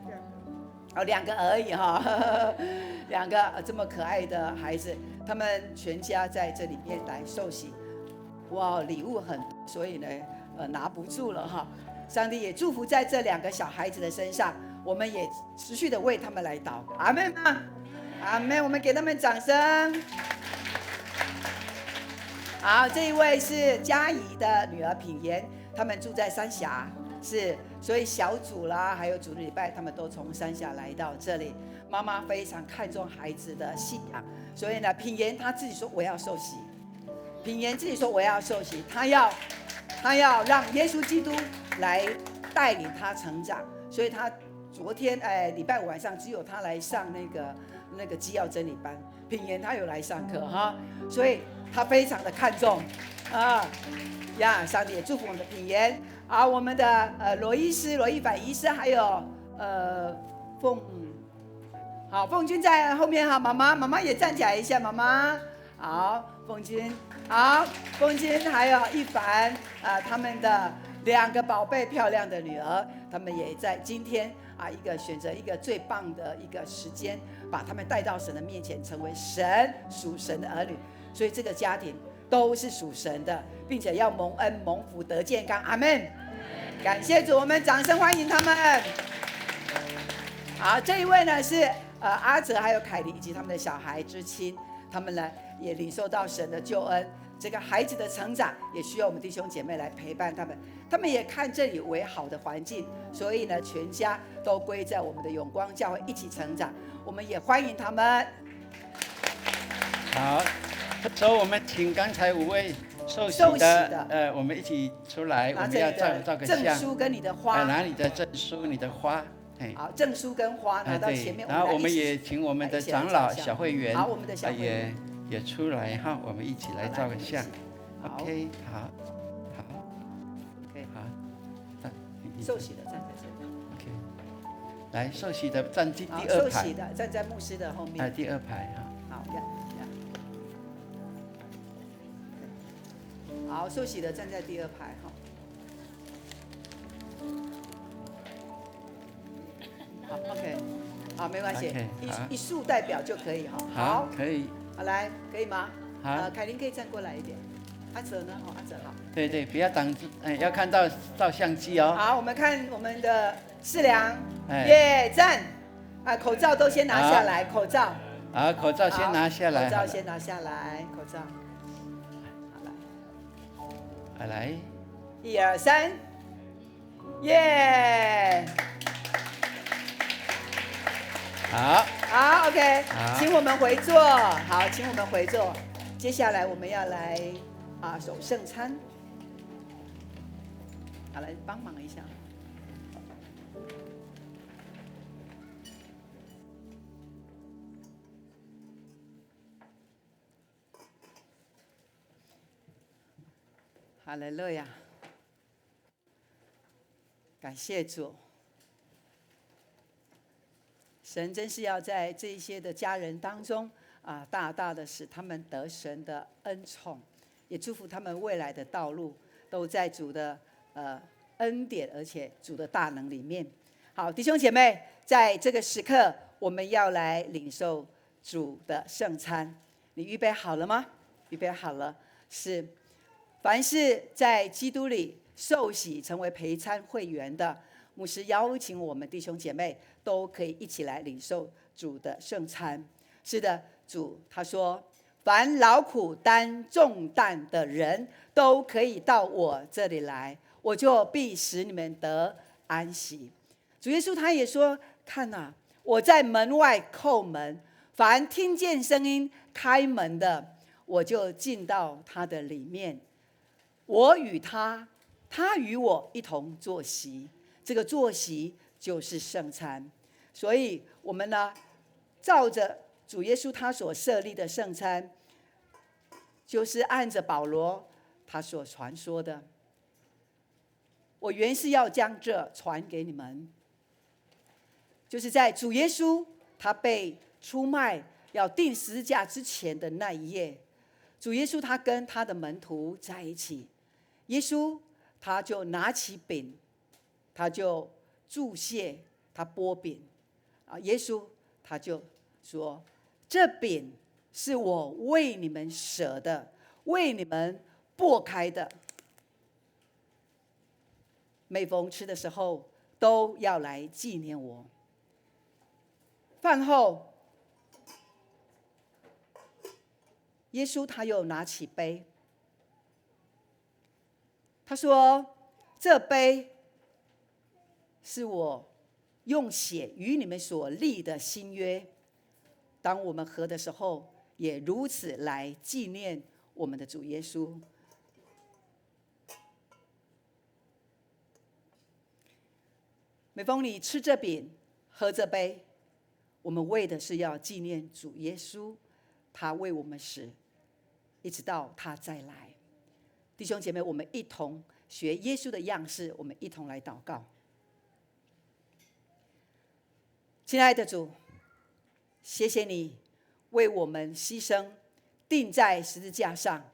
？2个而已哈，2个这么可爱的孩子，他们全家在这里面来受洗。哇，礼物很多，所以呢，拿不住了哈。上帝也祝福在这2个小孩子的身上，我们也持续的为他们来祷告。阿们吗？阿们，我们给他们掌声。好，这一位是嘉怡的女儿品言，他们住在三峡，所以小组啦，还有主日礼拜，他们都从三峡来到这里。妈妈非常看重孩子的信仰，所以呢，品言他自己说我要受洗，品言自己说我要受洗，他要让耶稣基督来带领他成长，所以他昨天礼拜5晚上只有他来上那个基要真理班，品言他有来上课哈，所以他非常的看重上帝也祝福我们的品言。我们的罗医师、罗一凡医师，还有凤君在后面哈，妈妈也站起来一下，妈妈好，凤君好，凤君还有一凡他们的2个宝贝漂亮的女儿，他们也在今天选择一个最棒的一个时间，把他们带到神的面前，成为属神的儿女。所以这个家庭都是属神的，并且要蒙恩蒙福得健康。阿们，感谢主，我们掌声欢迎他们。好，这一位呢是阿哲还有凯莉以及他们的小孩之亲，他们呢也领受到神的救恩。这个孩子的成长也需要我们弟兄姐妹来陪伴他们，他们也看这里为好的环境，所以呢全家都归在我们的永光教会一起成长，我们也欢迎他们。好，所以我们请刚才5位受洗的我们一起出来，我们要照个相，证书跟你的花，拿你的证书、你的花。好，证书跟花拿到前面，然后我们也请我们的长老、小会员，好，我们的小会员也出来哈，我们一起来照个相。OK， 好 ，OK， 好，受洗的站在这里。OK， 来，受洗的站第2排。受洗的站在牧师的后面。第2排哈。好，受洗的站在第2排哈。好 ，OK， 好，没关系，一束代表就可以哈。好，可以。好，来，可以吗？好，凯琳可以站过来一点。阿哲呢？阿哲好。对，不要挡住，要看到照相机哦。好，我们看我们的世良，站。口罩都先拿下来，口罩。好，口罩先拿下来。口罩先拿下来，口罩。好来。1、2、3，耶！好 ，OK， 请我们回座。好，请我们回座。接下来我们要来守圣餐。好，来帮忙一下。哈利路亚，感谢主。神真是要在这一些的家人当中大大的使他们得神的恩宠，也祝福他们未来的道路都在主的恩典，而且主的大能里面。好，弟兄姐妹，在这个时刻，我们要来领受主的圣餐。你预备好了吗？预备好了。是，凡是在基督里受洗成为陪餐会员的，牧师邀请我们弟兄姐妹都可以一起来领受主的圣餐。是的，主他说凡劳苦担重担的人，都可以到我这里来，我就必使你们得安息。主耶稣他也说，看哪，我在门外叩门，凡听见声音开门的，我就进到他的里面，我与他，他与我一同坐席。这个坐席就是圣餐。所以我们呢，照着主耶稣他所设立的圣餐，就是按着保罗他所传说的，我原是要将这传给你们，就是在主耶稣他被出卖要钉十字架之前的那一夜，主耶稣他跟他的门徒在一起，耶稣他就拿起饼，他就祝谢，他擘饼，耶稣他就说，这饼是我为你们舍的，为你们擘开的，每逢吃的时候都要来纪念我。饭后，耶稣他又拿起杯，他说，这杯是我用血与你们所立的新约，当我们喝的时候，也如此来纪念我们的主耶稣。每逢你吃这饼喝这杯，我们为的是要纪念主耶稣，他为我们死，一直到他再来。弟兄姐妹，我们一同学耶稣的样式，我们一同来祷告。亲爱的主，谢谢你为我们牺牲，钉在十字架上，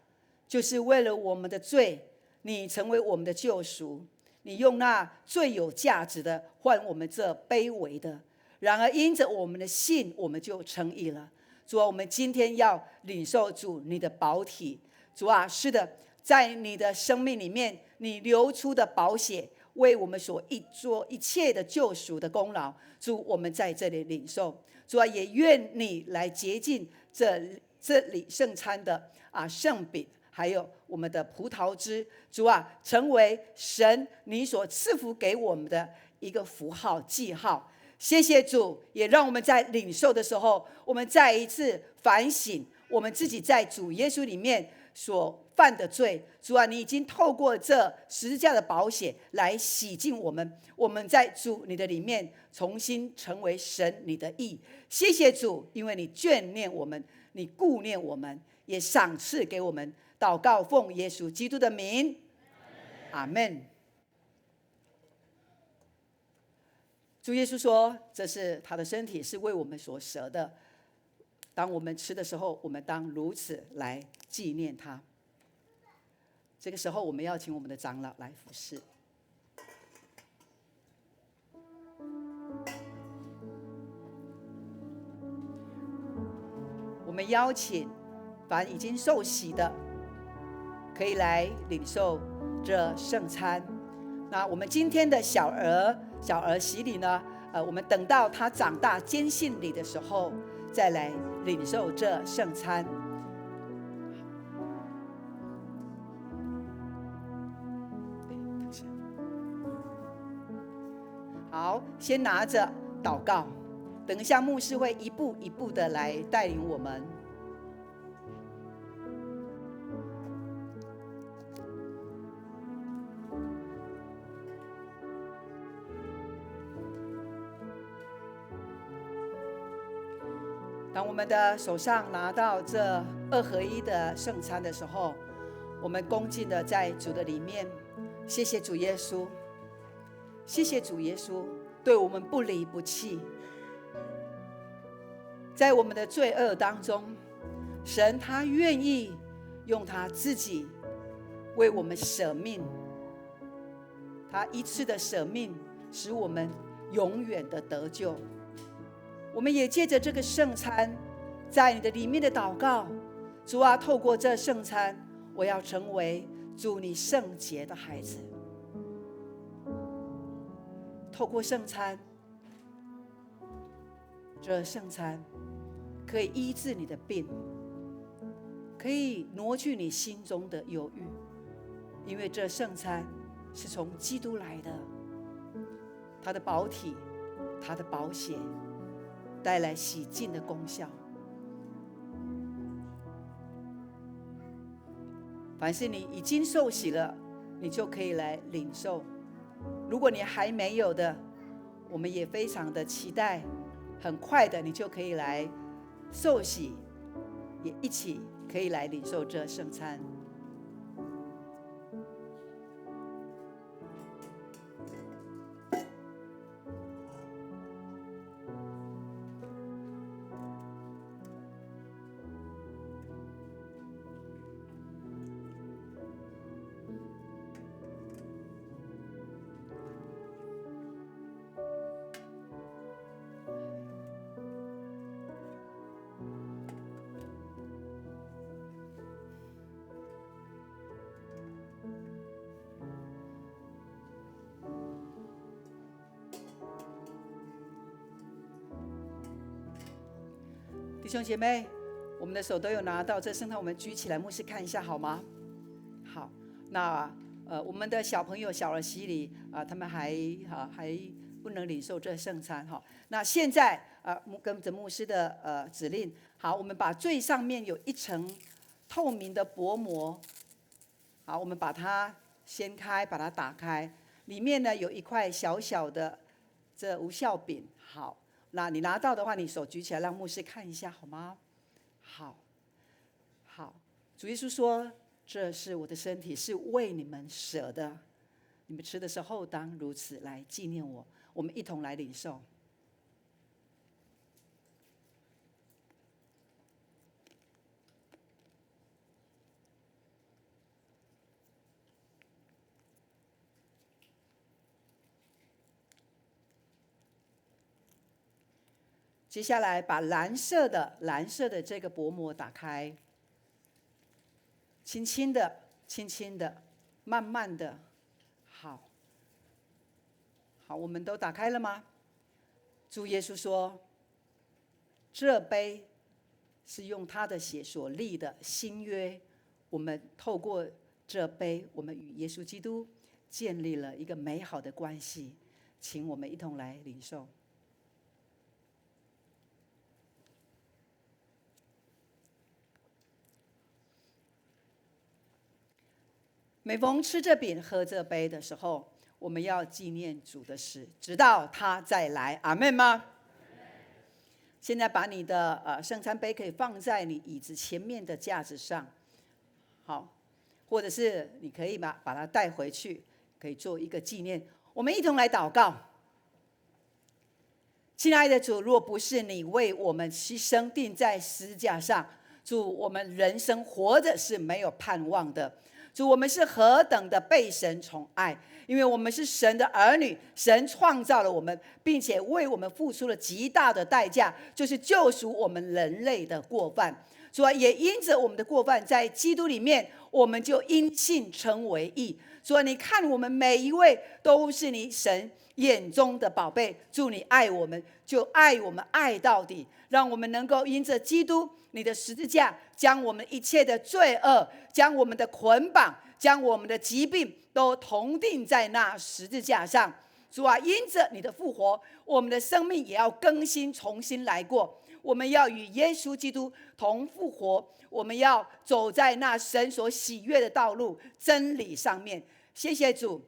就是为了我们的罪，你成为我们的救赎，你用那最有价值的换我们这卑微的，然而因着我们的信，我们就称义了。主啊，我们今天要领受主你的宝体。主啊，是的，在你的生命里面，你流出的宝血为我们所做一切的救赎的功劳。主，我们在这里领受。主啊，也愿你来洁净这里圣餐的圣饼，还有我们的葡萄汁。主啊，成为神你所赐福给我们的一个符号记号。谢谢主，也让我们在领受的时候，我们再一次反省我们自己在主耶稣里面所犯的罪。主啊，你已经透过这十字架的宝血来洗净我们，我们在主你的里面重新成为神你的义。谢谢主，因为你眷念我们，你顾念我们，也赏赐给我们。祷告奉耶稣基督的名，阿们。主耶稣说，这是他的身体，是为我们所舍的。当我们吃的时候，我们当如此来纪念他。这个时候，我们要请我们的长老来服侍。我们邀请凡已经受洗的，可以来领受这圣餐。那我们今天的小儿洗礼呢？我们等到他长大坚信礼的时候，再来领受这圣餐。好，先拿着祷告，等一下牧师会一步一步的来带领我们。当我们的手上拿到这2合1的圣餐的时候，我们恭敬的在主的里面，谢谢主耶稣，谢谢主耶稣对我们不离不弃。在我们的罪恶当中，神他愿意用他自己为我们舍命，他一次的舍命使我们永远的得救。我们也借着这个圣餐，在你的里面的祷告，主啊，透过这圣餐，我要成为主你圣洁的孩子。透过圣餐，这圣餐可以医治你的病，可以挪去你心中的忧郁，因为这圣餐是从基督来的，他的宝体，他的宝血带来洗净的功效。凡是你已经受洗了，你就可以来领受。如果你还没有的，我们也非常的期待，很快的你就可以来受洗，也一起可以来领受这圣餐。弟兄姐妹，我们的手都有拿到这圣餐，我们举起来，牧师看一下好吗？好，那我们的小朋友小儿洗礼他们还不能领受这圣餐哈。那现在跟着牧师的指令，好，我们把最上面有一层透明的薄膜，好，我们把它掀开，把它打开，里面呢有一块小小的这无酵饼，好。那你拿到的话，你手举起来，让牧师看一下，好吗？好，主耶稣说：“这是我的身体，是为你们舍的。你们吃的时候，当如此来纪念我。”我们一同来领受。接下来把蓝色的这个薄膜打开，轻轻的，慢慢的，好，我们都打开了吗？主耶稣说，这杯是用他的血所立的新约，我们透过这杯，我们与耶稣基督建立了一个美好的关系，请我们一同来领受。每逢吃这饼喝这杯的时候，我们要纪念主的死，直到他再来。阿们吗？现在把你的圣餐杯可以放在你椅子前面的架子上，好，或者是你可以把它带回去，可以做一个纪念。我们一同来祷告。亲爱的主，若不是你为我们牺牲钉在十字架上，主，我们人生活着是没有盼望的。主，我们是何等的被神宠爱，因为我们是神的儿女，神创造了我们，并且为我们付出了极大的代价，就是救赎我们人类的过犯。主啊，也因着我们的过犯，在基督里面，我们就因信称为义。主啊，你看我们每一位都是你神眼中的宝贝。主，你爱我们，就爱我们爱到底，让我们能够因着基督你的十字架，将我们一切的罪恶，将我们的捆绑，将我们的疾病都同定在那十字架上。主啊，因着你的复活，我们的生命也要更新，重新来过。我们要与耶稣基督同复活，我们要走在那神所喜悦的道路真理上面。谢谢主，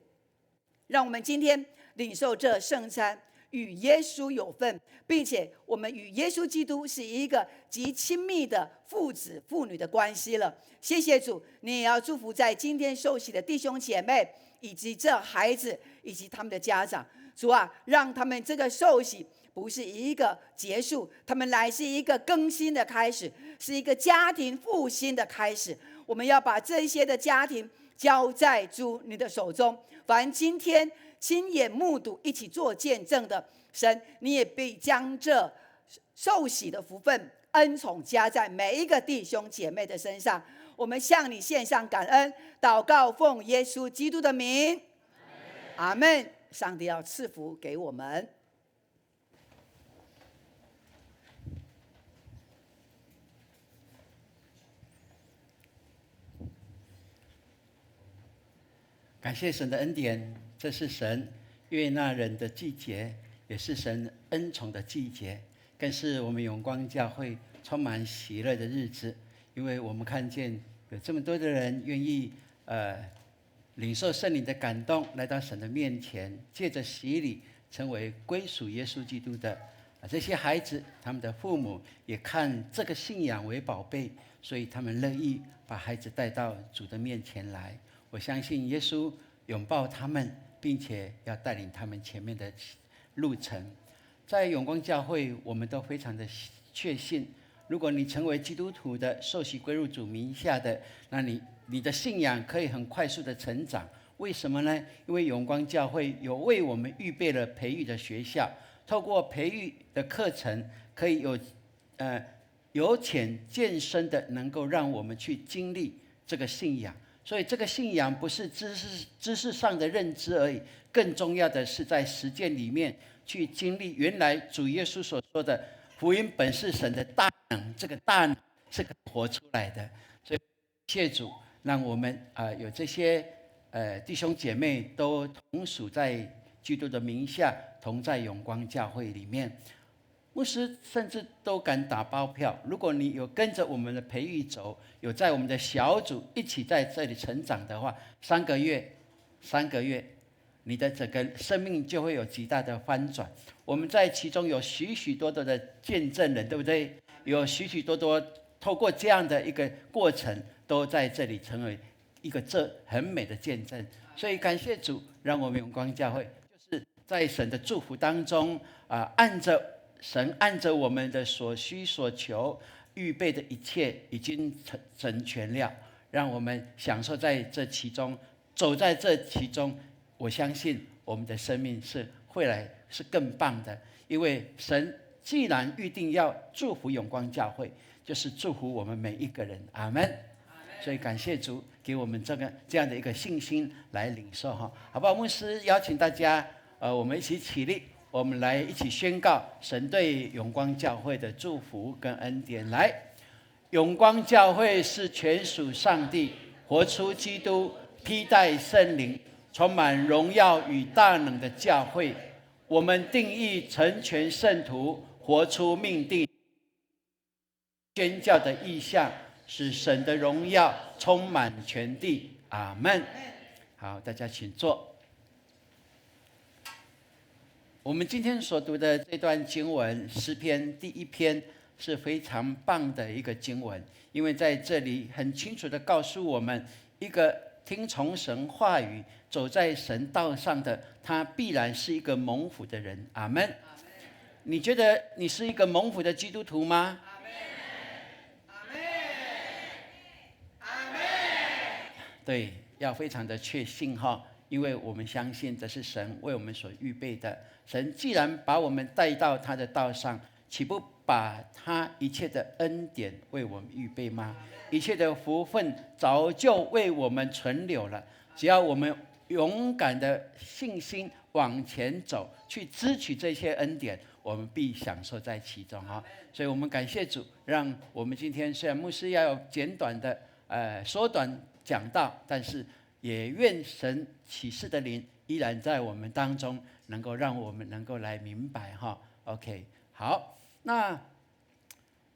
让我们今天领受这圣餐，与耶稣有份，并且我们与耶稣基督是一个极亲密的父子父女的关系了。谢谢主，你也要祝福在今天受洗的弟兄姐妹，以及这孩子以及他们的家长。主啊，让他们这个受洗不是一个结束，他们来是一个更新的开始，是一个家庭复兴的开始。我们要把这些的家庭交在主你的手中。凡今天亲眼目睹一起做见证的，神你也必将这受洗的福分恩宠加在每一个弟兄姐妹的身上。我们向你献上感恩，祷告奉耶稣基督的名，阿们。上帝要赐福给我们。感谢神的恩典，这是神悦纳人的季节，也是神恩宠的季节，更是我们永光教会充满喜乐的日子。因为我们看见有这么多的人愿意领受圣灵的感动，来到神的面前，借着洗礼成为归属耶稣基督的这些孩子，他们的父母也看这个信仰为宝贝，所以他们乐意把孩子带到主的面前来。我相信耶稣拥抱他们，并且要带领他们前面的路程。在永光教会，我们都非常的确信，如果你成为基督徒的，受洗归入主名下的，那你的信仰可以很快速的成长。为什么呢？因为永光教会有为我们预备了培育的学校，透过培育的课程，可以由浅见深的，能够让我们去经历这个信仰。所以这个信仰不是知识上的认知而已，更重要的是在实践里面去经历原来主耶稣所说的福音本是神的大能，这个大能是可以活出来的。所以谢主，让我们有这些弟兄姐妹都同属在基督的名下，同在永光教会里面。牧师甚至都敢打包票，如果你有跟着我们的培育走，有在我们的小组一起在这里成长的话，3个月，你的整个生命就会有极大的翻转。我们在其中有许许多多的见证人，对不对？有许许多多透过这样的一个过程，都在这里成为一个很美的见证。所以感谢主，让我们永光教会就是在神的祝福当中神按着我们的所需所求预备的一切已经成全了，让我们享受在这其中，走在这其中。我相信我们的生命是更棒的，因为神既然预定要祝福永光教会，就是祝福我们每一个人。阿们。所以感谢主给我们这样的一个信心来领受哈，好不好？牧师邀请大家，我们一起起立。我们来一起宣告神对永光教会的祝福跟恩典。来，永光教会是全属上帝，活出基督，披戴圣灵，充满荣耀与大能的教会。我们定义成全圣徒，活出命定宣教的意向，使神的荣耀充满全地。阿们。好，大家请坐。我们今天所读的这段经文，诗篇第1篇，是非常棒的一个经文，因为在这里很清楚地告诉我们，一个听从神话语、走在神道上的，他必然是一个蒙福的人。阿们。你觉得你是一个蒙福的基督徒吗？阿们。对，要非常的确信哈，因为我们相信这是神为我们所预备的。神既然把我们带到他的道上，岂不把他一切的恩典为我们预备吗？一切的福分早就为我们存留了，只要我们勇敢的信心往前走，去支取这些恩典，我们必享受在其中哈。所以我们感谢主，让我们今天虽然牧师要有简短的缩短讲道，但是也愿神启示的灵依然在我们当中，能够让我们能够来明白哈。OK， 好，那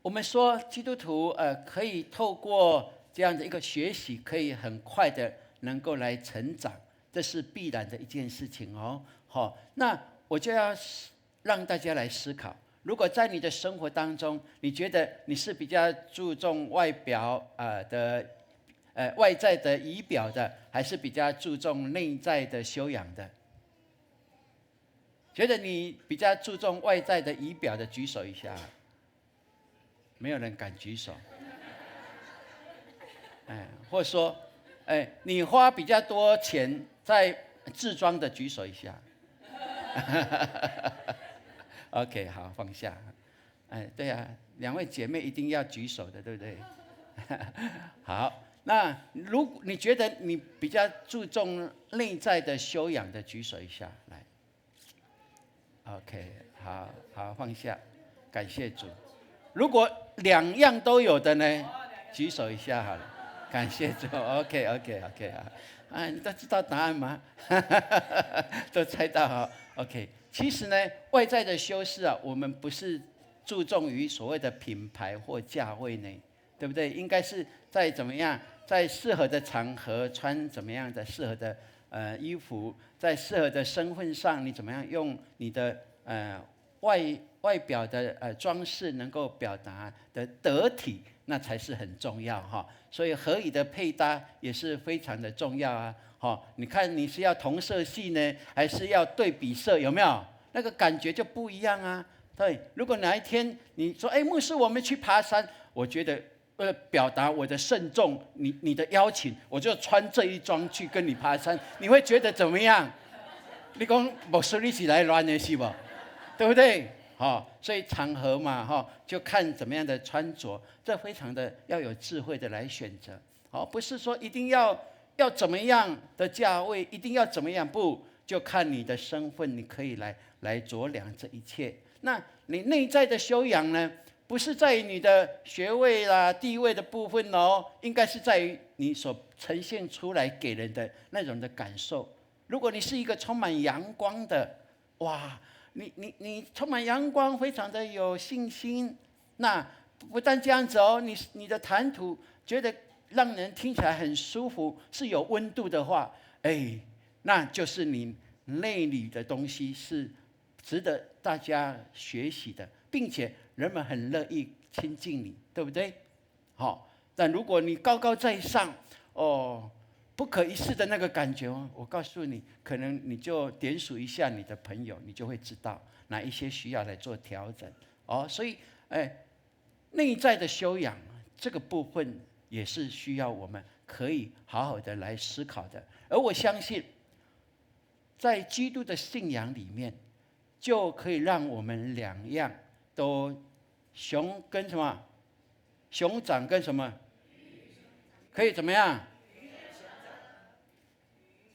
我们说基督徒可以透过这样的一个学习，可以很快的能够来成长，这是必然的一件事情哦。好，那我就要让大家来思考，如果在你的生活当中，你觉得你是比较注重外表外在的仪表的，还是比较注重内在的修养的？觉得你比较注重外在的仪表的，举手一下。没有人敢举手。或者说，你花比较多钱在治装的，举手一下。OK， 好，放下。对啊，2位姐妹一定要举手的，对不对？好。那如果你觉得你比较注重内在的修养的，举手一下来。OK， 好，放下，感谢主。如果2样都有的呢，举手一下好了。感谢主。OK 啊，你都知道答案吗？都猜到哈。OK， 其实呢，外在的修饰啊，我们不是注重于所谓的品牌或价位呢，对不对？应该是在怎么样，在适合的场合穿怎么样的适合的衣服，在适合的身份上，你怎么样用你的外表的装饰能够表达的得体，那才是很重要哈。所以合理的配搭也是非常的重要啊。你看你是要同色系呢，还是要对比色？有没有那个感觉就不一样啊？对，如果哪一天你说，哎，牧师，我们去爬山，我觉得表达我的慎重，你的邀请，我就穿这一装去跟你爬山，你会觉得怎么样？你讲牧师你是来乱的是不？对不对？所以场合嘛，就看怎么样的穿着，这非常的要有智慧的来选择。不是说一定要怎么样的价位，一定要怎么样，不，就看你的身份，你可以来酌量这一切。那你内在的修养呢，不是在于你的学位啦、地位的部分哦，应该是在于你所呈现出来给人的那种的感受。如果你是一个充满阳光的，哇！你充满阳光，非常的有信心。那不但这样子哦，你的谈吐觉得让人听起来很舒服，是有温度的话，那就是你内里的东西是值得大家学习的，并且人们很乐意亲近你，对不对？但如果你高高在上，不可一世的那个感觉，我告诉你，可能你就点数一下你的朋友，你就会知道哪一些需要来做调整。所以，内在的修养这个部分也是需要我们可以好好的来思考的。而我相信，在基督的信仰里面，就可以让我们两样都熊跟什么？熊掌跟什么？可以怎么样？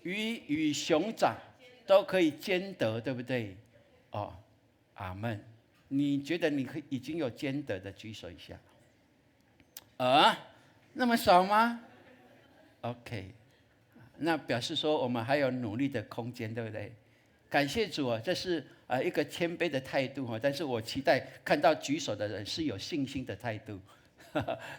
鱼与熊掌都可以兼得，对不对？阿们。你觉得你已经有兼得的，举手一下。那么少吗 ？OK， 那表示说我们还有努力的空间，对不对？感谢主这是一个谦卑的态度但是我期待看到举手的人是有信心的态度，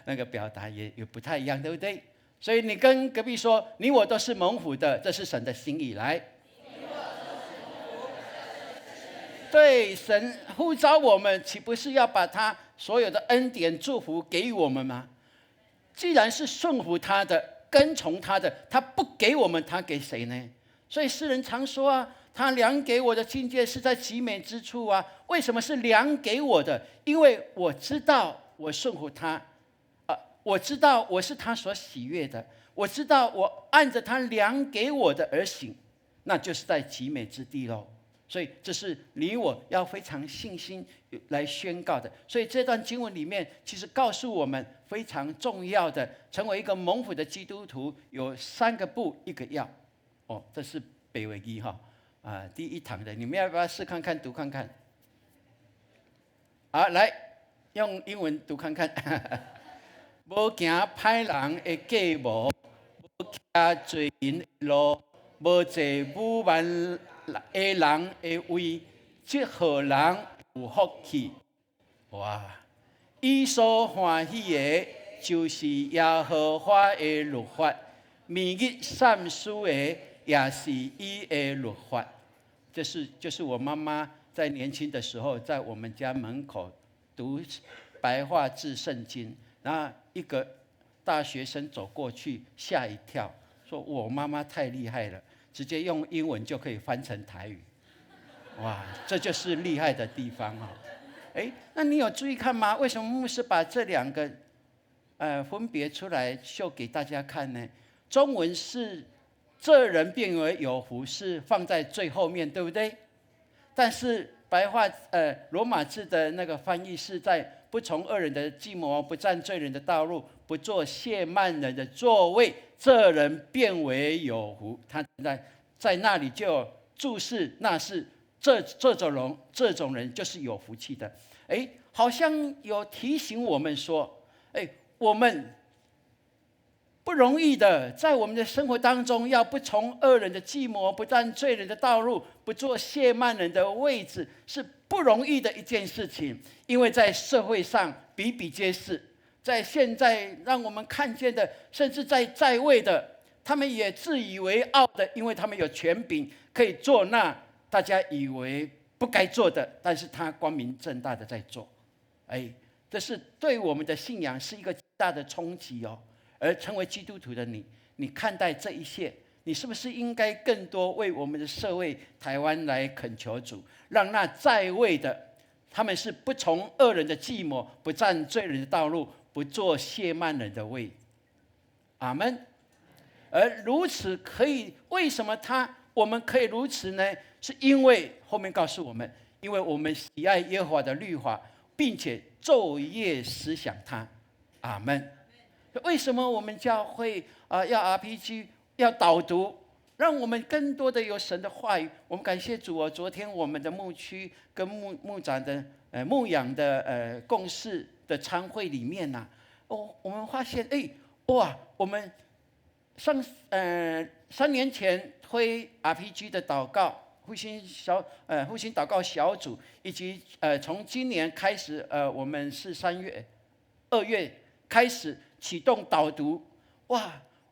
那个表达也不太一样，对不对？所以你跟隔壁说，你我都是蒙福的，这是神的心意。来，对，神呼召我们，岂不是要把他所有的恩典祝福给予我们吗？既然是顺服他的，跟从他的，他不给我们，他给谁呢？所以诗人常说他量给我的境界是在极美之处为什么是量给我的？因为我知道我顺服他。我知道我是他所喜悦的，我知道我按着他量给我的而行，那就是在极美之地喽。所以这是你我要非常信心来宣告的。所以这段经文里面其实告诉我们非常重要的，成为一个蒙福的基督徒有3个不1个要。这是北纬一第一堂的，你们要不要试看看读看看？来用英文读看看。无行歹人的计谋，无徛罪人的路，无坐侮慢的人的位，这好人有福气。哇！伊所欢喜的，就是耶和华的律法；明日善思的，也是伊的律法。就是我妈妈在年轻的时候，在我们家门口读白话字圣经。然后一个大学生走过去，吓一跳，说我妈妈太厉害了，直接用英文就可以翻成台语。哇，这就是厉害的地方那你有注意看吗？为什么牧师把这2个分别出来秀给大家看呢？中文是这人变为有福，是放在最后面，对不对？但是白话罗马字的那个翻译是在不从恶人的计谋，不占罪人的道路，不做亵慢人的座位，这人变为有福。他在那里就注释，那是这种人就是有福气的。好像有提醒我们说，我们不容易的，在我们的生活当中，要不从恶人的计谋，不占罪人的道路，不做亵慢人的位置，是不容易的一件事情。因为在社会上比比皆是，在现在让我们看见的，甚至在位的，他们也自以为傲的，因为他们有权柄，可以做那大家以为不该做的，但是他光明正大的在做。这是对我们的信仰是一个大的冲击哦。而成为基督徒的你，你看待这一切，你是不是应该更多为我们的社会台湾来恳求主，让那在位的他们是不从恶人的计谋，不占罪人的道路，不做亵慢人的位。阿们。而如此可以，为什么我们可以如此呢？是因为后面告诉我们，因为我们喜爱耶和华的律法，并且昼夜思想他。阿们。为什么我们教会要 RPG 要导读，让我们更多的有神的话语？我们感谢主哦！昨天我们的牧区跟牧长的牧养的共事的参会里面呐，我们发现我们3年前推 RPG 的祷告复兴祷告小组，以及从今年开始我们是2月开始启动导读。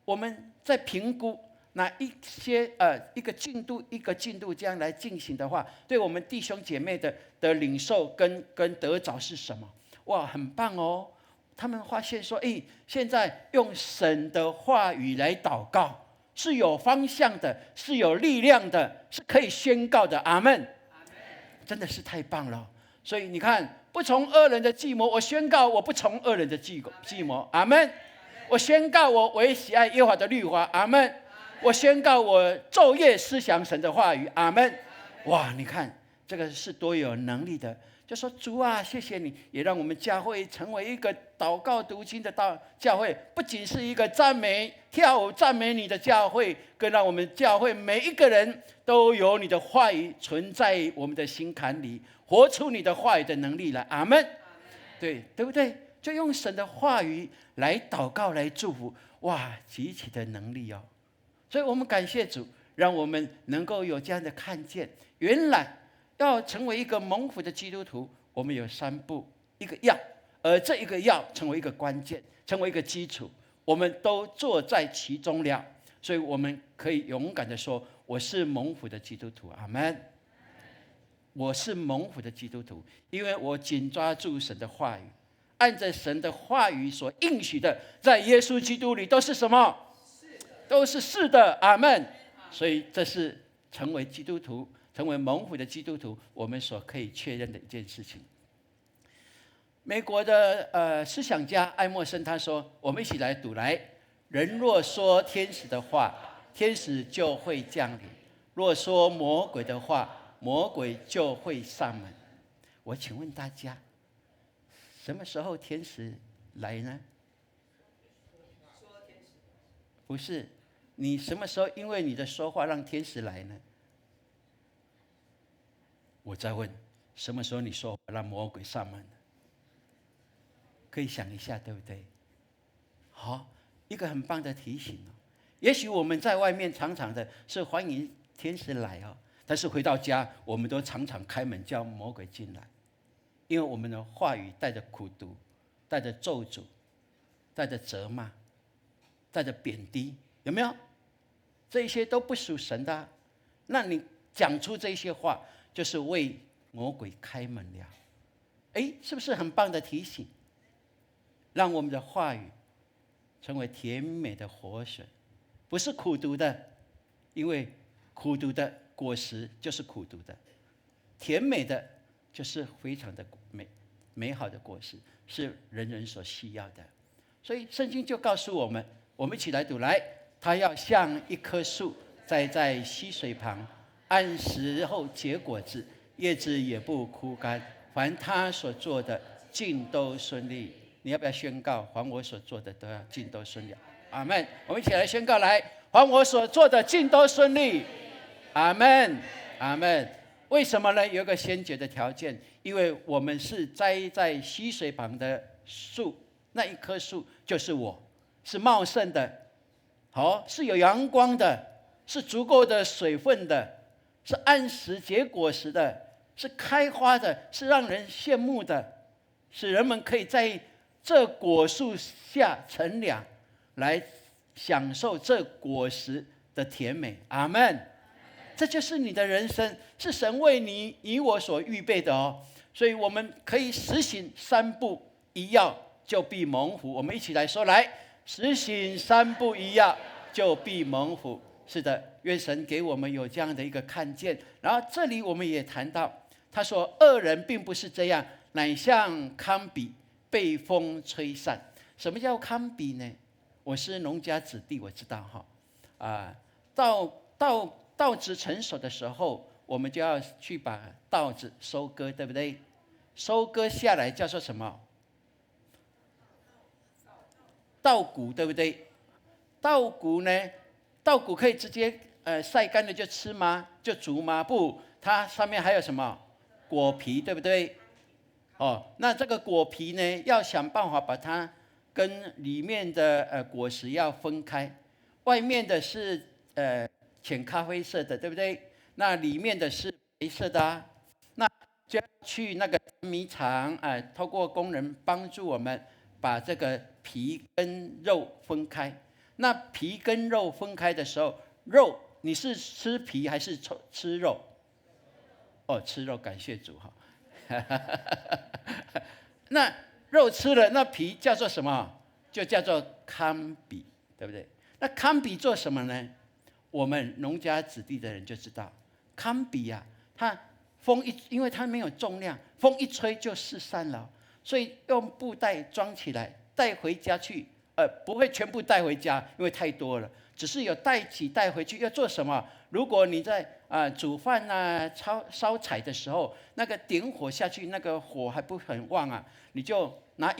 我们在评估哪一些一个进度这样来进行的话，对我们弟兄姐妹的领受跟得着是什么？很棒哦！他们发现说，现在用神的话语来祷告是有方向的，是有力量的，是可以宣告的。阿们！真的是太棒了。所以你看，不从恶人的计谋，我宣告我不从恶人的计谋。阿们！我宣告我为喜爱耶和华的律法。阿们！我宣告我昼夜思想神的话语。阿们！你看这个是多有能力的。就说主啊，谢谢你，也让我们教会成为一个祷告读经的教会，不仅是一个跳舞赞美你的教会，更让我们教会每一个人都有你的话语存在我们的心坎里，活出你的话语的能力来。阿们。对不对？就用神的话语来祷告，来祝福，极其的能力哦。所以我们感谢主，让我们能够有这样的看见，原来要成为一个蒙福的基督徒，我们有3步，一个要，而这一个要成为一个关键，成为一个基础，我们都坐在其中了，所以我们可以勇敢的说，我是蒙福的基督徒。阿们。我是蒙福的基督徒，因为我紧抓住神的话语，按着神的话语所应许的，在耶稣基督里都是什么？都是是的。阿们。所以这是成为基督徒，成为蒙福的基督徒，我们所可以确认的一件事情。美国的思想家爱默生他说，我们一起来读来：人若说天使的话，天使就会降临；若说魔鬼的话，魔鬼就会上门。我请问大家，什么时候天使来呢？不是，你什么时候因为你的说话让天使来呢？我在问，什么时候你说话让魔鬼上门？可以想一下，对不对？好，一个很棒的提醒哦。也许我们在外面常常的是欢迎天使来哦，但是回到家，我们都常常开门叫魔鬼进来，因为我们的话语带着苦毒，带着咒诅，带着责骂，带着贬低，有没有？这一些都不属神的，那你讲出这些话，就是为魔鬼开门了。是不是很棒的提醒？让我们的话语成为甜美的活水，不是苦毒的，因为苦毒的果实就是苦毒的，甜美的就是非常的美好的果实，是人人所需要的。所以圣经就告诉我们，我们一起来读来：他要像一棵树栽在溪水旁，按时候结果子，叶子也不枯干，凡他所做的尽都顺利。你要不要宣告，凡我所做的都要尽都顺利？阿们。我们一起来宣告来：凡我所做的尽都顺利。阿们，阿们。为什么呢？有一个先决的条件，因为我们是栽在溪水旁的树，那一棵树就是我，是茂盛的，好，是有阳光的，是足够的水分的，是按时结果实的，是开花的，是让人羡慕的，使人们可以在这果树下乘凉，来享受这果实的甜美。阿们。这就是你的人生，是神为你我所预备的哦。所以我们可以实行3步1要，就必蒙福。我们一起来说，来实行3步1要，就必蒙福。是的，愿神给我们有这样的一个看见。然后这里我们也谈到，他说恶人并不是这样，乃像糠秕被风吹散。什么叫糠秕呢？我是农家子弟，我知道哈。稻子成熟的时候，我们就要去把稻子收割，对不对？收割下来叫做什么？稻谷，对不对？稻谷呢？稻谷可以直接晒干了就吃吗？就煮吗？不，它上面还有什么？果皮，对不对？哦，那这个果皮呢，要想办法把它跟里面的果实要分开，外面的是浅咖啡色的，对不对？那里面的是白色的啊。那就要去那个米厂透过工人帮助我们把这个皮跟肉分开。那皮跟肉分开的时候，肉你是吃皮还是吃肉？哦，吃肉，感谢主哈。那肉吃了，那皮叫做什么？就叫做糠秕，对不对？那糠秕做什么呢？我们农家子弟的人就知道，糠秕啊，它因为它没有重量，风一吹就四散了，所以用布袋装起来，带回家去。不会全部带回家，因为太多了。只是有带起带回去，要做什么？如果你在煮饭烧柴的时候，那个点火下去，那个火还不很旺啊，你就拿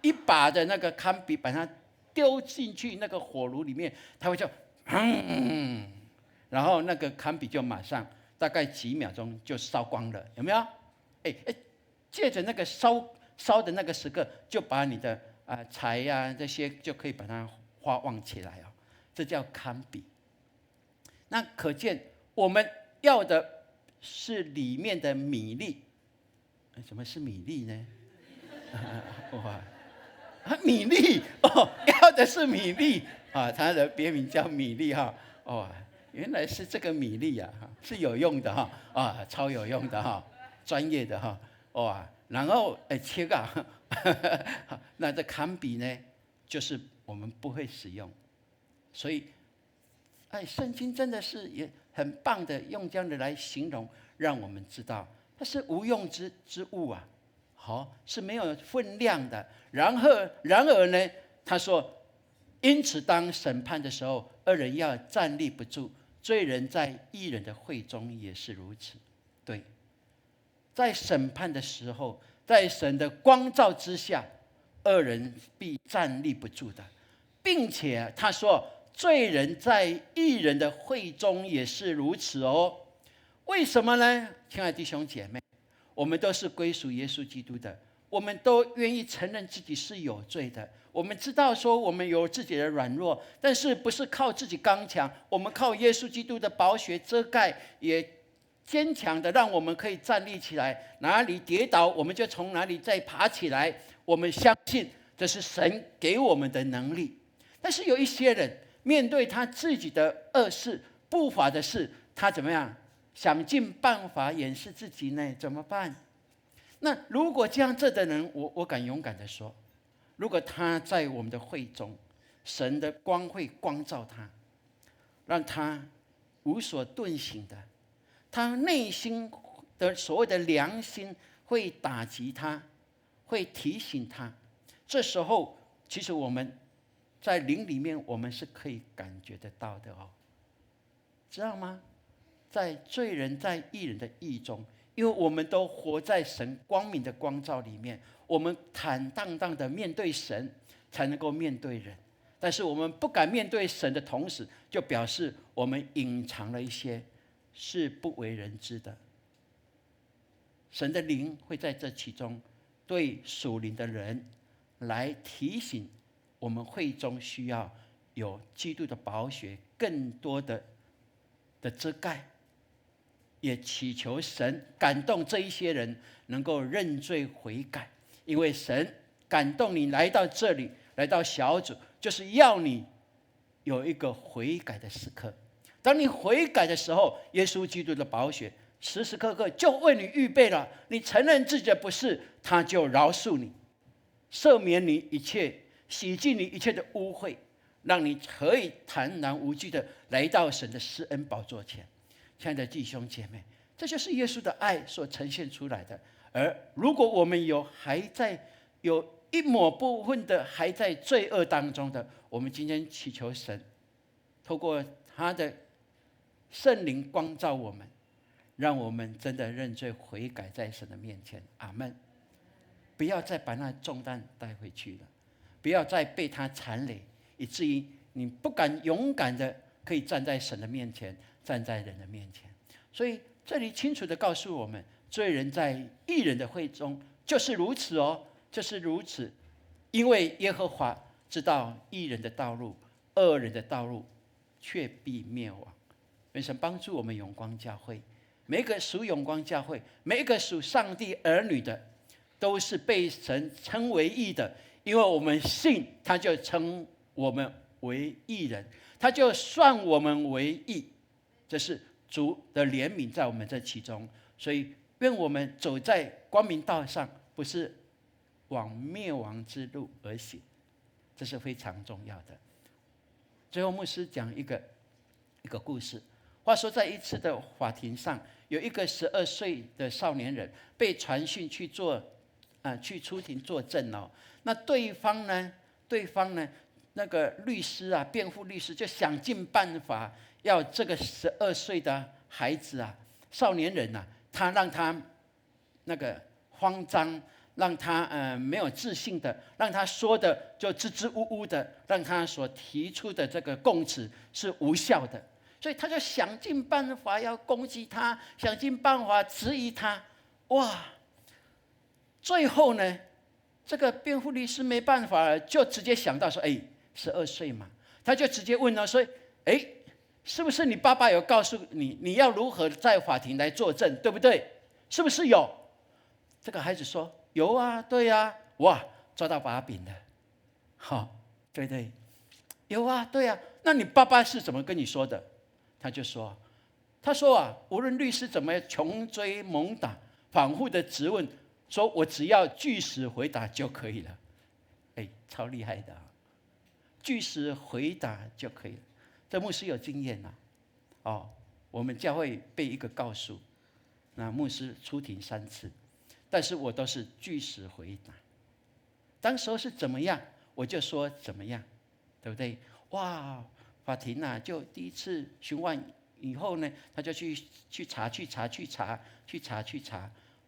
一把的那个糠秕，把它丢进去那个火炉里面，它会就然后那个糠秕就马上大概几秒钟就烧光了，有没有？借着那个烧的那个时刻，就把你的柴这些就可以把它发旺起来哦，这叫糠秕。那可见我们要的是里面的米粒。什么是米粒呢？米粒哦，要的是米粒啊，它的别名叫米粒哈。哦，原来是这个米粒啊，是有用的哈，超有用的哈，专业的哈，哇。然后切啊，那这糠秕呢，就是我们不会使用，所以圣经真的是也很棒的，用这样的来形容，让我们知道它是无用之物啊，是没有分量的。然而呢，他说，因此当审判的时候，恶人要站立不住，罪人在义人的会中也是如此。对。在审判的时候，在神的光照之下，恶人必站立不住的，并且他说，罪人在义人的会中也是如此哦。为什么呢？亲爱的弟兄姐妹，我们都是归属耶稣基督的，我们都愿意承认自己是有罪的。我们知道说我们有自己的软弱，但是不是靠自己刚强，我们靠耶稣基督的宝血遮盖，也坚强的让我们可以站立起来，哪里跌倒我们就从哪里再爬起来。我们相信这是神给我们的能力。但是有一些人面对他自己的恶事、不法的事，他怎么样？想尽办法掩饰自己呢？怎么办？那如果这样的人，我敢勇敢的说，如果他在我们的会中，神的光会光照他，让他无所遁形的。他内心的所谓的良心会打击他，会提醒他。这时候，其实我们在灵里面，我们是可以感觉得到的哦，知道吗？在罪人在义人的义中，因为我们都活在神光明的光照里面，我们坦荡荡的面对神，才能够面对人。但是我们不敢面对神的同时，就表示我们隐藏了一些是不为人知的。神的灵会在这其中对属灵的人来提醒我们会中需要有基督的宝血更多的遮盖，也祈求神感动这一些人能够认罪悔改，因为神感动你来到这里，来到小组，就是要你有一个悔改的时刻。当你悔改的时候，耶稣基督的宝血时时刻刻就为你预备了。你承认自己的不是，他就饶恕你，赦免你一切，洗净你一切的污秽，让你可以坦然无惧的来到神的施恩宝座前。亲爱的弟兄姐妹，这就是耶稣的爱所呈现出来的。而如果我们还在有一抹部分的还在罪恶当中的，我们今天祈求神透过他的圣灵光照我们，让我们真的认罪悔改在神的面前。阿们。不要再把那重担带回去了，不要再被他缠累，以至于你不敢勇敢的可以站在神的面前，站在人的面前。所以这里清楚的告诉我们，罪人在义人的会中就是如此哦，就是如此。因为耶和华知道义人的道路，恶人的道路却必灭亡。愿神帮助我们永光教会，每一个属永光教会，每一个属上帝儿女的，都是被神称为义的，因为我们信，他就称我们为义人，他就算我们为义。这是主的怜悯在我们这其中，所以愿我们走在光明道上，不是往灭亡之路而行，这是非常重要的。最后牧师讲一个故事。话说在一次的法庭上，有一个12岁的少年人被传讯去出庭作证哦。那对方呢，那个律师啊，辩护律师就想尽办法要这个12岁的孩子啊，少年人啊，他让他那个慌张，让他没有自信的，让他说的就支支吾吾的，让他所提出的这个供词是无效的。所以他就想尽办法要攻击他，想尽办法质疑他。哇！最后呢，这个辩护律师没办法了，就直接想到说：“12岁嘛。”他就直接问了说：“是不是你爸爸有告诉你，你要如何在法庭来作证，对不对？是不是有？”这个孩子说：“有啊，对啊。”哇，抓到把柄了。好，对对，有啊，对啊。那你爸爸是怎么跟你说的？他说啊，无论律师怎么穷追猛打，反复的质问，说我只要据实回答就可以了。超厉害的啊！据实回答就可以了。这牧师有经验啊。我们教会被一个告诉，那牧师出庭3次，但是我都是据实回答。当时候是怎么样，我就说怎么样，对不对？哇！法庭就第一次询问以后呢，他就去查。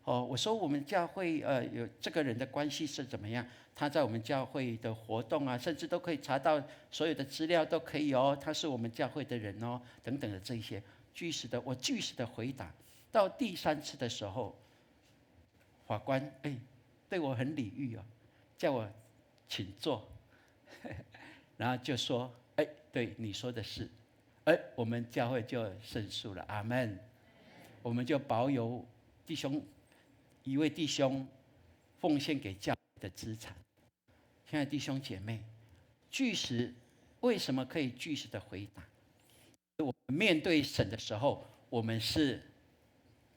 我说我们教会有这个人的关系是怎么样？他在我们教会的活动啊，甚至都可以查到所有的资料都可以哦。他是我们教会的人哦，等等的这些我据实的回答。到第3次的时候，法官对我很礼遇哦，叫我请坐，然后就说。对，你说的是，我们教会就胜诉了，阿们。我们就保有一位弟兄奉献给教会的资产。亲爱的弟兄姐妹，据实为什么可以据实的回答？我们面对神的时候，我们是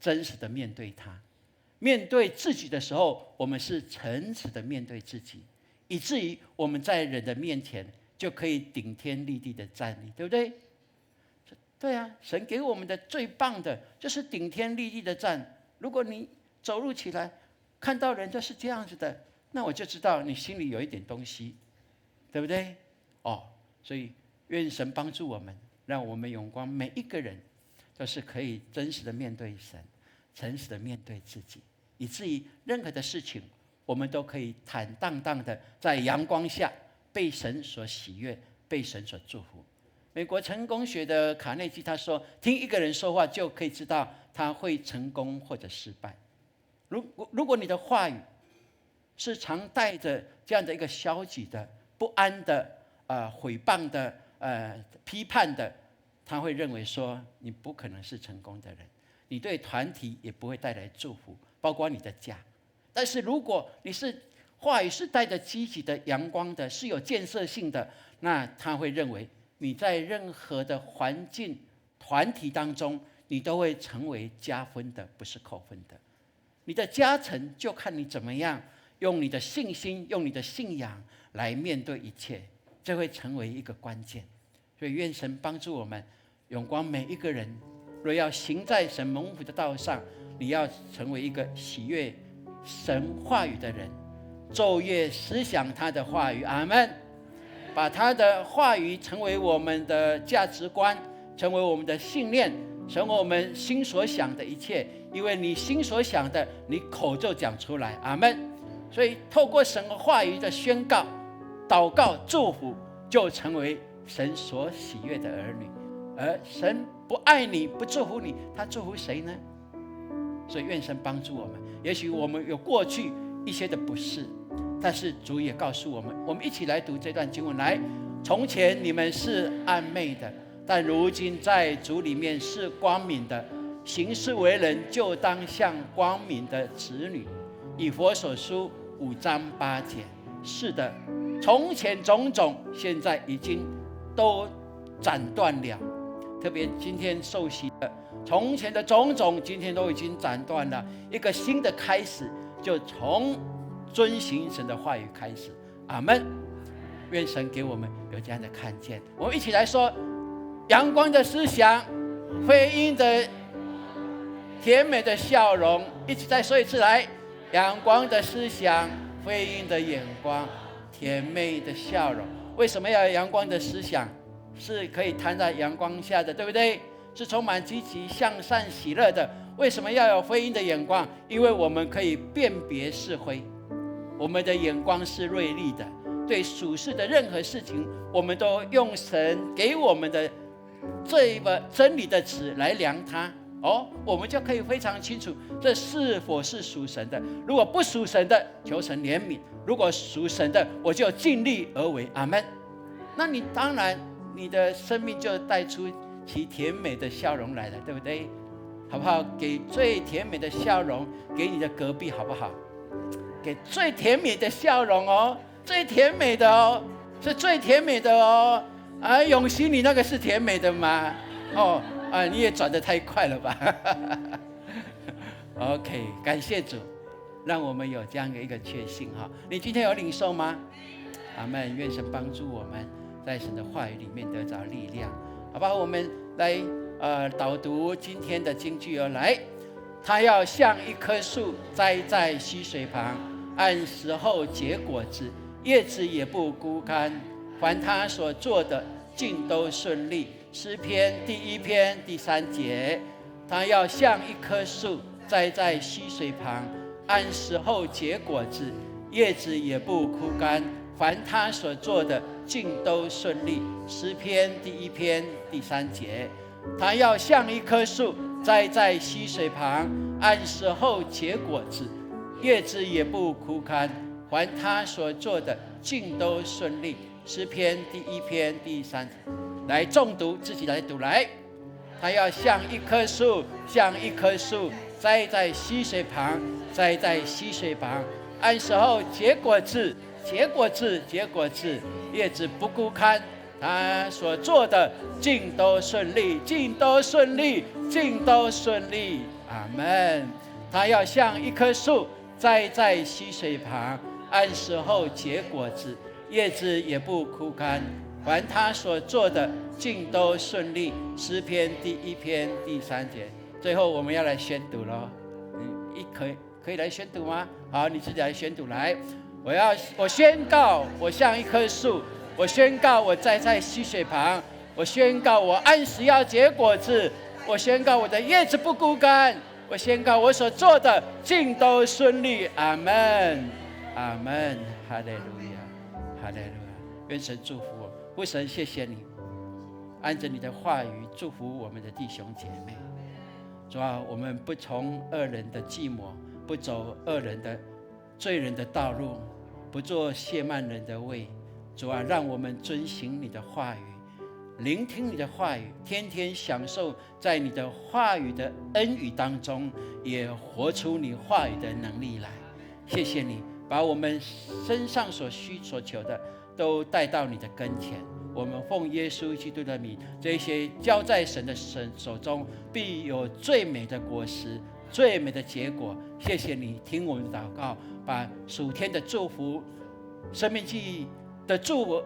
真实的面对他；面对自己的时候，我们是诚实的面对自己，以至于我们在人的面前就可以顶天立地的站立，对不对？对啊，神给我们的最棒的就是顶天立地的站。如果你走路起来看到人就是这样子的，那我就知道你心里有一点东西，对不对？所以愿神帮助我们，让我们永光每一个人都是可以真实的面对神，诚实的面对自己，以至于任何的事情我们都可以坦荡荡的在阳光下被神所喜悦，被神所祝福。美国成功学的卡内基他说，听一个人说话就可以知道他会成功或者失败。如果你的话语是常带着这样的一个消极的，不安的、毁谤的、批判的，他会认为说你不可能是成功的人，你对团体也不会带来祝福，包括你的家。但是如果你是话语是带着积极的、阳光的，是有建设性的，那他会认为你在任何的环境、团体当中，你都会成为加分的，不是扣分的。你的加成就看你怎么样用你的信心、用你的信仰来面对一切，这会成为一个关键。所以愿神帮助我们，永光每一个人，若要行在神蒙福的道上，你要成为一个喜悦神话语的人，昼夜思想他的话语。阿们。把他的话语成为我们的价值观，成为我们的信念，成为我们心所想的一切。因为你心所想的，你口就讲出来。阿们。所以透过神的话语的宣告、祷告、祝福，就成为神所喜悦的儿女。而神不爱你、不祝福你，他祝福谁呢？所以愿神帮助我们。也许我们有过去一些的不是，但是主也告诉我们，我们一起来读这段经文。来，从前你们是暗昧的，但如今在主里面是光明的，行事为人就当像光明的子女。以弗所书5章8节。是的，从前种种，现在已经都斩断了。特别今天受洗的，从前的种种，今天都已经斩断了。一个新的开始，就从遵行神的话语开始。阿们。愿神给我们有这样的看见。我们一起来说：阳光的思想，福音的甜美的笑容。一起再说一次来：阳光的思想，福音的眼光，甜美的笑容。为什么要有阳光的思想？是可以摊在阳光下的，对不对？是充满积极向善喜乐的。为什么要有福音的眼光？因为我们可以辨别是非，我们的眼光是锐利的。对属世的任何事情，我们都用神给我们的这一个真理的尺来量它。我们就可以非常清楚这是否是属神的。如果不属神的，求神怜悯；如果属神的，我就尽力而为。阿们。那你当然你的生命就带出其甜美的笑容来了，对不对？好不好？给最甜美的笑容给你的隔壁，好不好？给最甜美的笑容哦，最甜美的哦，是最甜美的哦。永熙，你那个是甜美的吗？你也转得太快了吧？OK， 感谢主，让我们有这样的一个确信哈。你今天有领受吗？阿们。愿神帮助我们，在神的话语里面得着力量，好不好？我们来导读今天的金句来。他要像一棵树栽在溪水旁，按时候结果子，叶子也不枯干，凡他所做的尽都顺利。诗篇第1篇第3节。他要像一棵树栽在溪水旁，按时候结果子，叶子也不枯干，凡他所做的尽都顺利。诗篇第1篇第3节。他要像一棵树栽在溪水旁，按时候结果子，叶子也不枯干，凡他所做的尽都顺利。诗篇第1篇第3节。来重读，自己来读来。他要像一棵树，像一棵树栽在溪水旁，栽在溪水旁，按时候结果子，结果子，结果子，叶子不枯干，他所做的尽都顺利，尽都顺利，尽都顺利。阿们。他要像一棵树栽在溪水旁，按时候结果子，叶子也不枯干，凡他所做的尽都顺利。诗篇第1篇第3节。最后我们要来宣读了，可以来宣读吗？好，你自己来宣读来。我宣告，我像一棵树；我宣告，我栽在溪水旁；我宣告，我按时要结果子；我宣告，我的叶子不枯干；我宣告，我所做的尽都顺利。阿们，阿们，哈利路亚，哈利路亚。愿神祝福我。父神，谢谢你，按着你的话语祝福我们的弟兄姐妹。主啊，我们不从恶人的计谋，不走恶人的罪人的道路，不做亵慢人的位。主啊，让我们遵行你的话语，聆听你的话语，天天享受在你的话语的恩语当中，也活出你话语的能力来。谢谢你把我们身上所需所求的都带到你的跟前，我们奉耶稣基督的名，这些交在神的手中，必有最美的果实，最美的结果。谢谢你听我们的祷告，把属天的祝福，生命记的祝福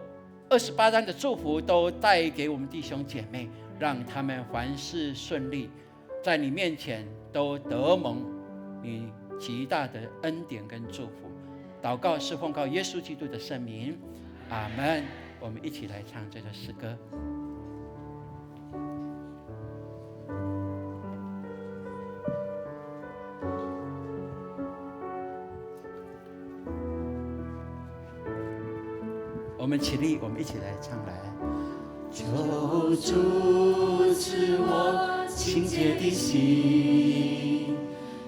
28章的祝福都带给我们弟兄姐妹，让他们凡事顺利，在你面前都得蒙你极大的恩典跟祝福。祷告是奉告耶稣基督的圣名，阿们。我们一起来唱这个诗歌。我们起立，我们一起来唱来。求主赐我清洁的心，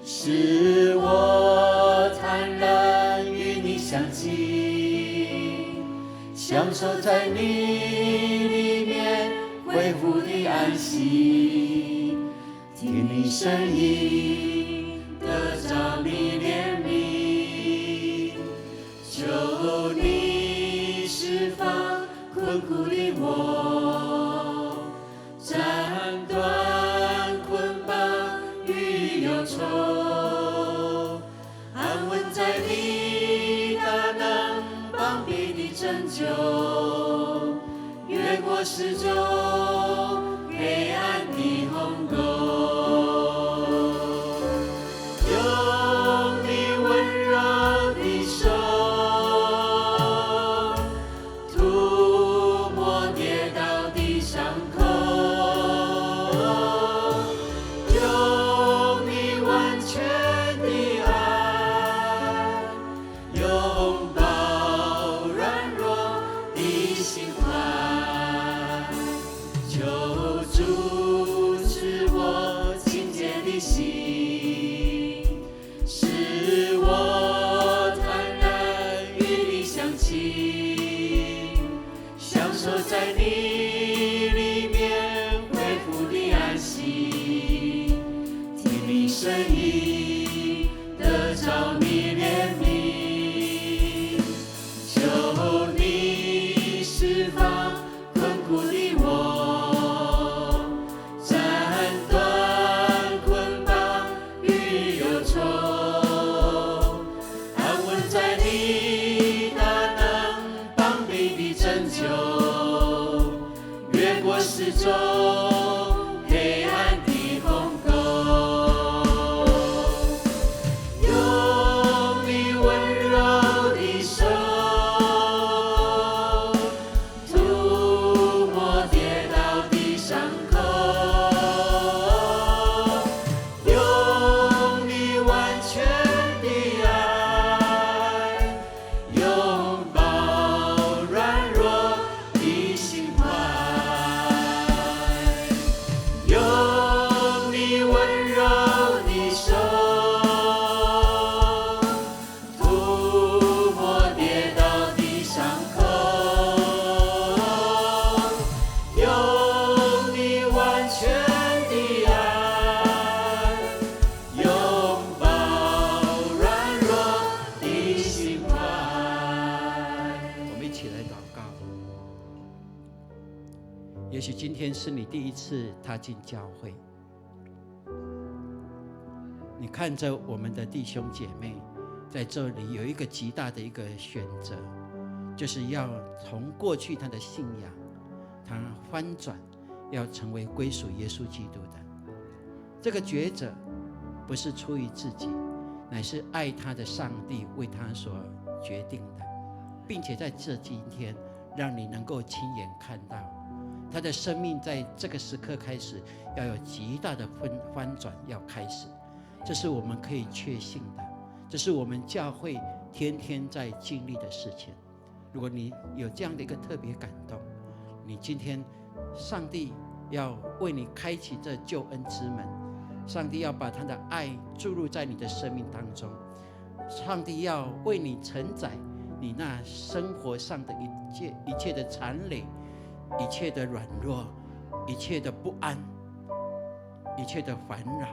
使我坦然与你相近，享受在你里面恢复的安息，听你声音，得着你怜悯，求你释放困苦的我，斩断捆绑与忧愁，安稳在你大能膀臂的拯救，越过始终黑暗的鸿沟，用你温柔的手涂抹跌倒的伤口，用你完全的爱拥抱软弱的心怀，求主赐我清洁的心，使我坦然与你相亲，享受在你里面恢复的安息，听你声音，得着你怜悯，求你释放困苦的我，斩断捆绑与忧愁，安稳在你大能膀臂的拯救，越过始终黑暗的鸿沟，用你温柔的手涂抹跌倒的伤口，用你完全的爱拥抱软弱的心怀，用你温柔的手涂抹跌倒的伤口，用你完全的爱拥抱软弱的心怀。我们一起来祷告。也许今天是你第一次踏进教会，你看着我们的弟兄姐妹在这里有一个极大的一个选择，就是要从过去他的信仰，他翻转，要成为归属耶稣基督的。这个抉择不是出于自己，乃是爱他的上帝为他所决定的，并且在这今天让你能够亲眼看到他的生命在这个时刻开始要有极大的翻转要开始。这是我们可以确信的，这是我们教会天天在经历的事情。如果你有这样的一个特别感动，你今天上帝要为你开启这救恩之门，上帝要把他的爱注入在你的生命当中，上帝要为你承载你那生活上的一切的残累，一切的软弱，一切的不安，一切的烦扰，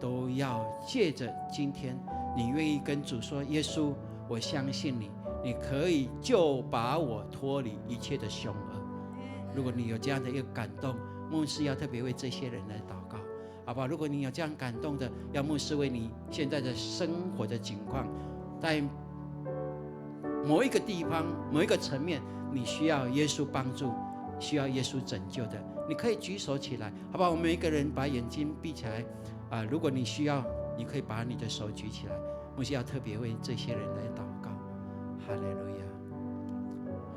都要借着今天你愿意跟主说，耶稣，我相信你，你可以就把我脱离一切的凶恶。如果你有这样的一个感动，牧师要特别为这些人来祷告，好不好？如果你有这样感动的，要牧师为你现在的生活的情况，在某一个地方、某一个层面，你需要耶稣帮助，需要耶稣拯救的，你可以举手起来，好不好？我们每一个人把眼睛闭起来如果你需要，你可以把你的手举起来。牧师要特别为这些人来祷告。哈利路亚，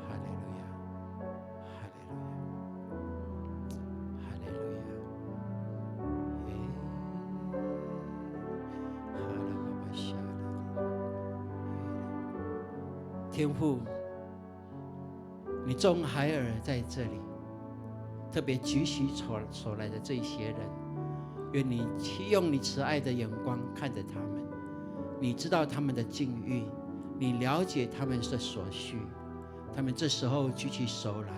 哈利路亚，哈利路亚，哈利路亚。天父，你众孩儿在这里，特别举起手来的这些人，愿你用你慈爱的眼光看着他们，你知道他们的境遇，你了解他们的所需，他们这时候举起手来，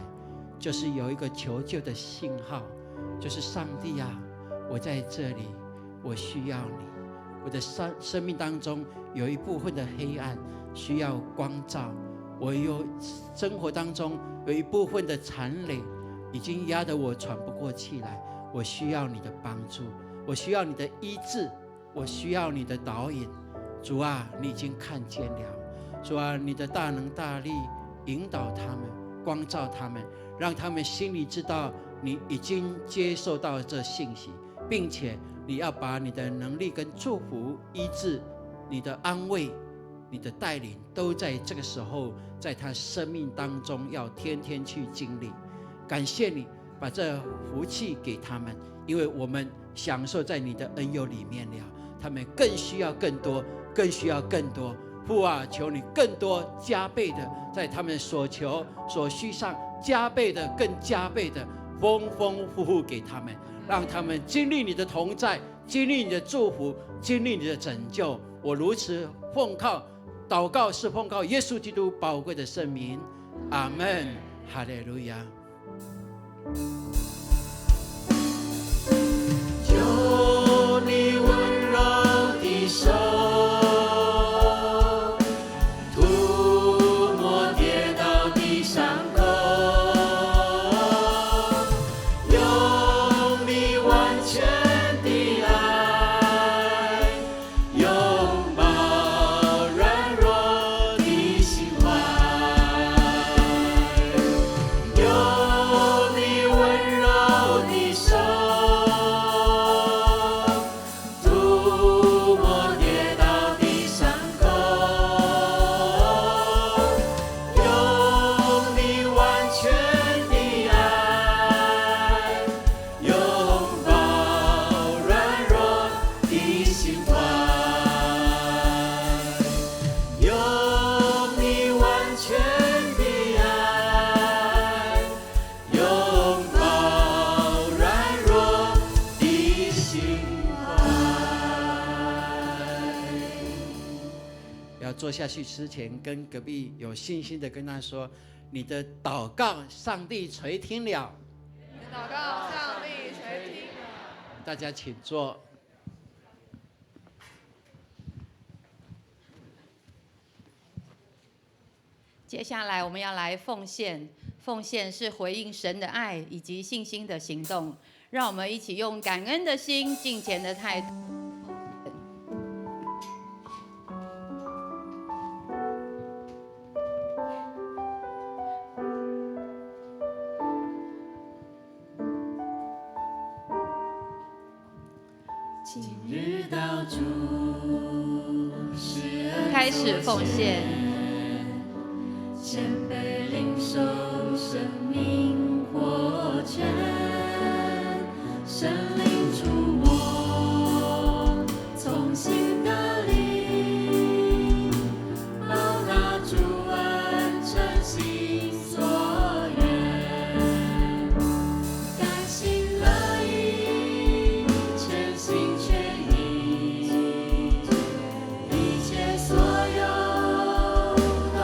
就是有一个求救的信号，就是上帝啊，我在这里，我需要你，我的生命当中有一部分的黑暗需要光照，我有生活当中有一部分的残累已经压得我喘不过气来，我需要你的帮助，我需要你的医治，我需要你的导引。主啊，你已经看见了，主啊，你的大能大力引导他们，光照他们，让他们心里知道你已经接受到这信息，并且你要把你的能力跟祝福、医治、你的安慰、你的带领，都在这个时候在他生命当中要天天去经历。感谢你把这福气给他们，因为我们享受在你的恩佑里面了，他们更需要更多，更需要更多。父啊，求你更多加倍的在他们所求所需上加倍的，更加倍的丰丰富富给他们，让他们经历你的同在，经历你的祝福，经历你的拯救。我如此奉靠祷告，是奉靠耶稣基督宝贵的圣名，阿们，哈利路亚。有你温柔的手，涂抹跌倒的伤口，有你完全的爱，拥抱软弱的心怀，有你温柔的手，涂抹跌倒的伤口，有你完全的爱，拥抱软弱的心怀，有你完全的爱，拥抱软弱的心怀。要坐下去之前，跟隔壁有信心的跟他说，你的祷告上帝垂听了。祷告，上帝垂听了。大家请坐。接下来我们要来奉献，奉献是回应神的爱以及信心的行动。让我们一起用感恩的心、敬虔的态度。今日道主是恩开始奉献。谦卑领受生命活泉，神灵触摸，从心的灵，报答主恩，诚心所愿，甘心乐意，全心全意，一切所有都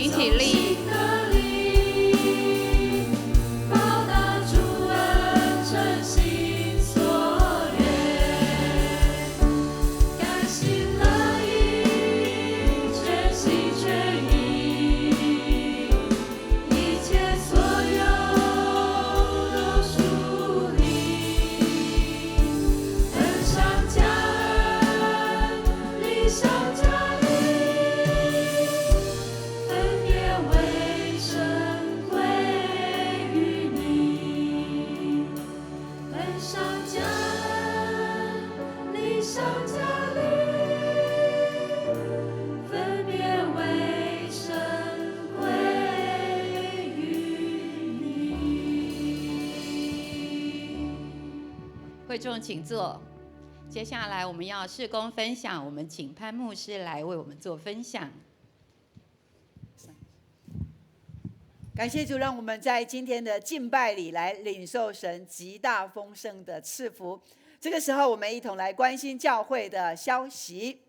请起立。的力，报答主恩，诚心所愿，甘心乐意，全心全意，一切所有都属你，恩上加恩，力上加力。分别为圣归于你，恩上加恩，力上加力，分别为圣归于你。会众请坐。接下来我们要事工分享，我们请潘牧师来为我们做分享。感谢主，让我们在今天的敬拜里来领受神极大丰盛的赐福。这个时候，我们一同来关心教会的消息。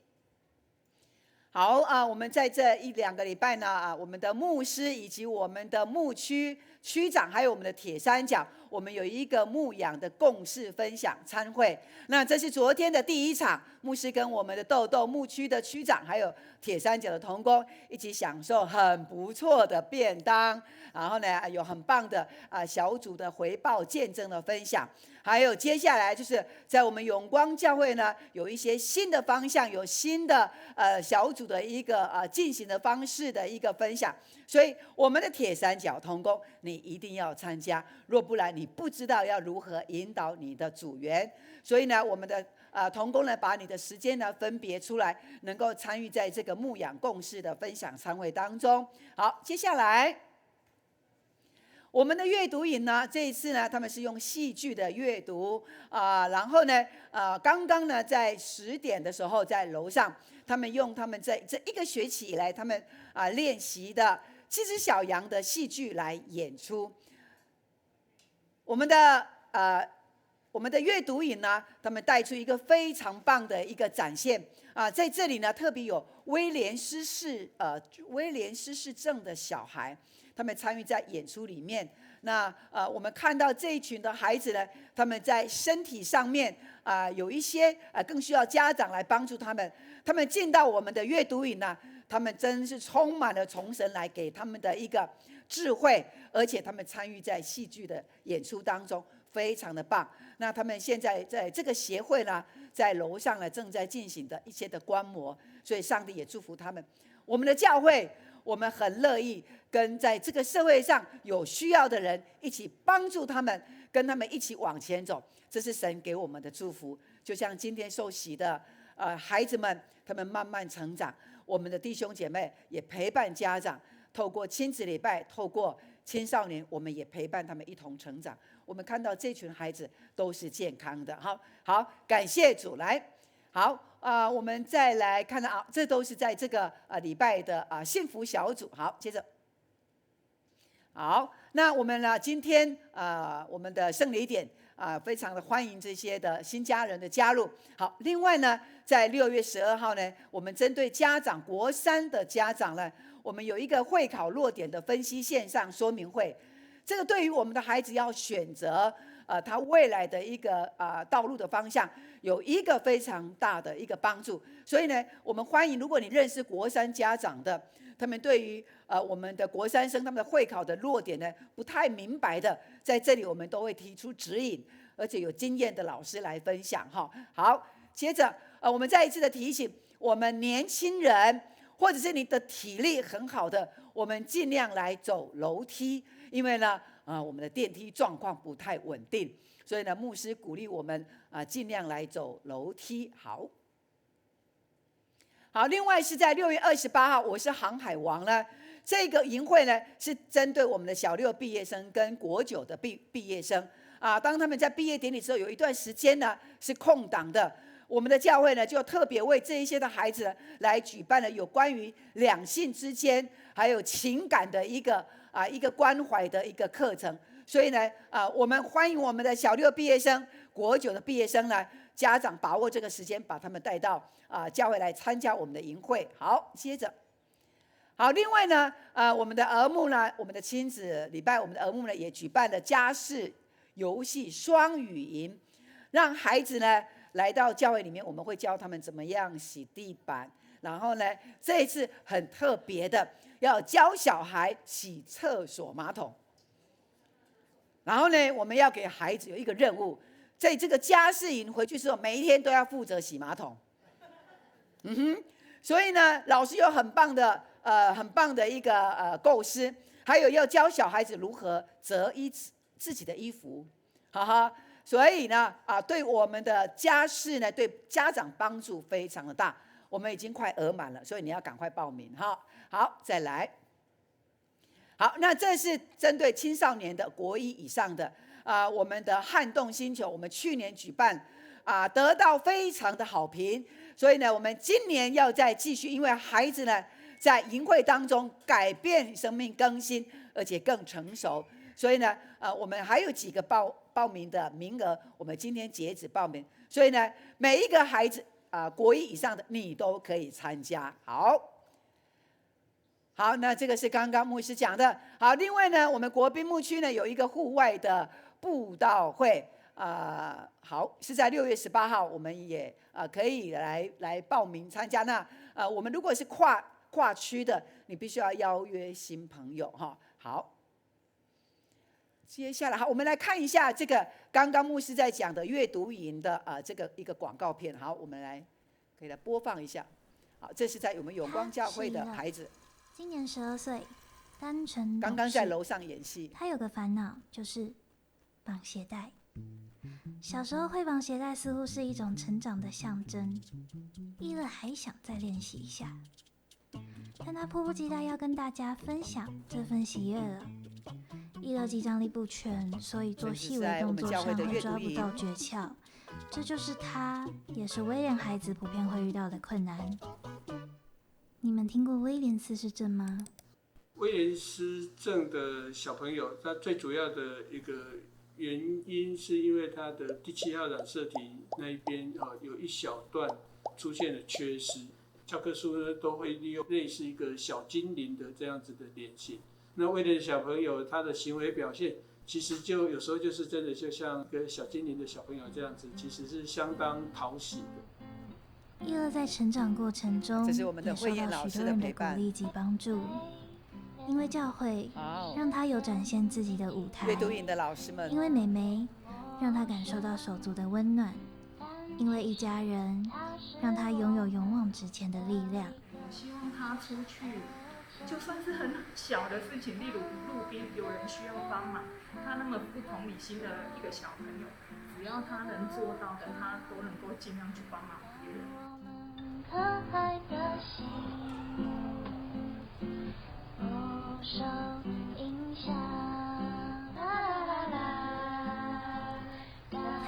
好我们在这1-2个礼拜呢我们的牧师以及我们的牧区区长，还有我们的铁三角，我们有一个牧养的共事分享参会。那这是昨天的第1场，牧师跟我们的豆豆牧区的区长，还有铁三角的同工一起享受很不错的便当，然后呢有很棒的小组的回报见证的分享。还有接下来就是在我们永光教会呢，有一些新的方向，有新的小组的一个进行的方式的一个分享。所以我们的铁三角同工，你一定要参加，若不然你不知道要如何引导你的组员。所以呢，我们的同工呢，把你的时间呢分别出来，能够参与在这个牧养共事的分享参会当中。好，接下来。我们的阅读营呢，这一次呢，他们是用戏剧的阅读然后呢，刚刚呢，在10点的时候，在楼上，他们用他们这1个学期以来，他们练习的7只小羊的戏剧来演出。我们的阅读营呢，他们带出一个非常棒的一个展现在这里呢，特别有威廉斯氏症的小孩。他们参与在演出里面，那我们看到这一群的孩子呢，他们在身体上面有一些更需要家长来帮助他们。他们进到我们的阅读营呢，他们真是充满了从神来给他们的一个智慧，而且他们参与在戏剧的演出当中，非常的棒。那他们现在在这个协会呢，在楼上呢正在进行的一些的观摩，所以上帝也祝福他们。我们的教会，我们很乐意跟在这个社会上有需要的人一起帮助他们，跟他们一起往前走，这是神给我们的祝福。就像今天受洗的孩子们，他们慢慢成长，我们的弟兄姐妹也陪伴家长，透过亲子礼拜，透过青少年，我们也陪伴他们一同成长。我们看到这群孩子都是健康的。好，感谢主。来，好我们再来看到这都是在这个礼拜的幸福小组。好，接着，好，那我们呢今天我们的圣礼典非常的欢迎这些的新家人的加入。好，另外呢，在6月12号呢，我们针对家长国3的家长呢，我们有一个会考落点的分析线上说明会。这个对于我们的孩子要选择他未来的一个道路的方向，有一个非常大的一个帮助。所以呢，我们欢迎如果你认识国3家长的，他们对于我们的国3生他们的会考的落点呢不太明白的，在这里我们都会提出指引，而且有经验的老师来分享。好，接着我们再一次的提醒，我们年轻人或者是你的体力很好的，我们尽量来走楼梯，因为呢我们的电梯状况不太稳定，所以呢牧师鼓励我们尽量来走楼梯。好，另外是在6月28号，我是航海王呢。这个营会呢是针对我们的小6毕业生跟国9的毕业生当他们在毕业典礼之后，有一段时间呢是空档的，我们的教会呢就特别为这一些的孩子呢来举办了有关于两性之间还有情感的一个关怀的一个课程。所以呢我们欢迎我们的小6毕业生、国9的毕业生呢，家长把握这个时间，把他们带到教会来参加我们的营会。好，接着好，另外呢，我们的儿牧呢，我们的亲子礼拜，我们的儿牧呢也举办了家事游戏双语营，让孩子呢来到教会里面，我们会教他们怎么样洗地板。然后呢，这一次很特别的，要教小孩洗厕所马桶。然后呢，我们要给孩子有一个任务，在这个家事营回去之后，每一天都要负责洗马桶。所以呢，老师有很棒的一个构思，还有要教小孩子如何折自己的衣服，哈哈。所以呢，对我们的家事呢，对家长帮助非常的大。我们已经快额满了，所以你要赶快报名哈。好，再来。好，那这是针对青少年的国一以上的我们的撼动星球，我们去年举办得到非常的好评，所以呢，我们今年要再继续，因为孩子呢在营会当中改变生命更新，而且更成熟，所以呢，我们还有几个报名的名额，我们今天截止报名，所以呢，每一个孩子国一以上的你都可以参加。好，那这个是刚刚牧师讲的。好，另外呢，我们国宾牧区呢有一个户外的布道会，好，是在6月18号，我们也可以来报名参加。那我们如果是跨区的，你必须要邀约新朋友哈。好，接下来好，我们来看一下这个刚刚牧师在讲的阅读营的这个一个广告片。好，我们可以来播放一下。好，这是在我们永光教会的孩子。今年12岁，单纯懂事。刚刚在楼上演戏。他有个烦恼，就是绑鞋带。小时候会绑鞋带似乎是一种成长的象征，一乐还想再练习一下，但他迫不及待要跟大家分享这份喜悦了。一乐肌张力不全，所以做细微动作上会抓不到诀窍，这就是他，也是威廉孩子普遍会遇到的困难。你们听过威廉斯氏症吗？威廉斯症的小朋友，他最主要的一个原因是因为他的第7号染色体那一边有一小段出现了缺失。教科书呢都会利用类似一个小精灵的这样子的脸型。那威廉小朋友他的行为表现，其实就有时候就是真的就像一个小精灵的小朋友这样子，其实是相当讨喜的。一乐在成长过程中，这是我们的慧眼老师的陪伴，也受到许多人的鼓励及帮助。因为教会让他有展现自己的舞台，阅读营的老师们，因为妹妹让他感受到手足的温暖，因为一家人让他拥有勇往直前的力量。我希望他出去，就算是很小的事情，例如路边有人需要帮忙，他那么不同理心的一个小朋友，只要他能做到的，他都能够尽量去帮忙别人。可爱的心不受影响。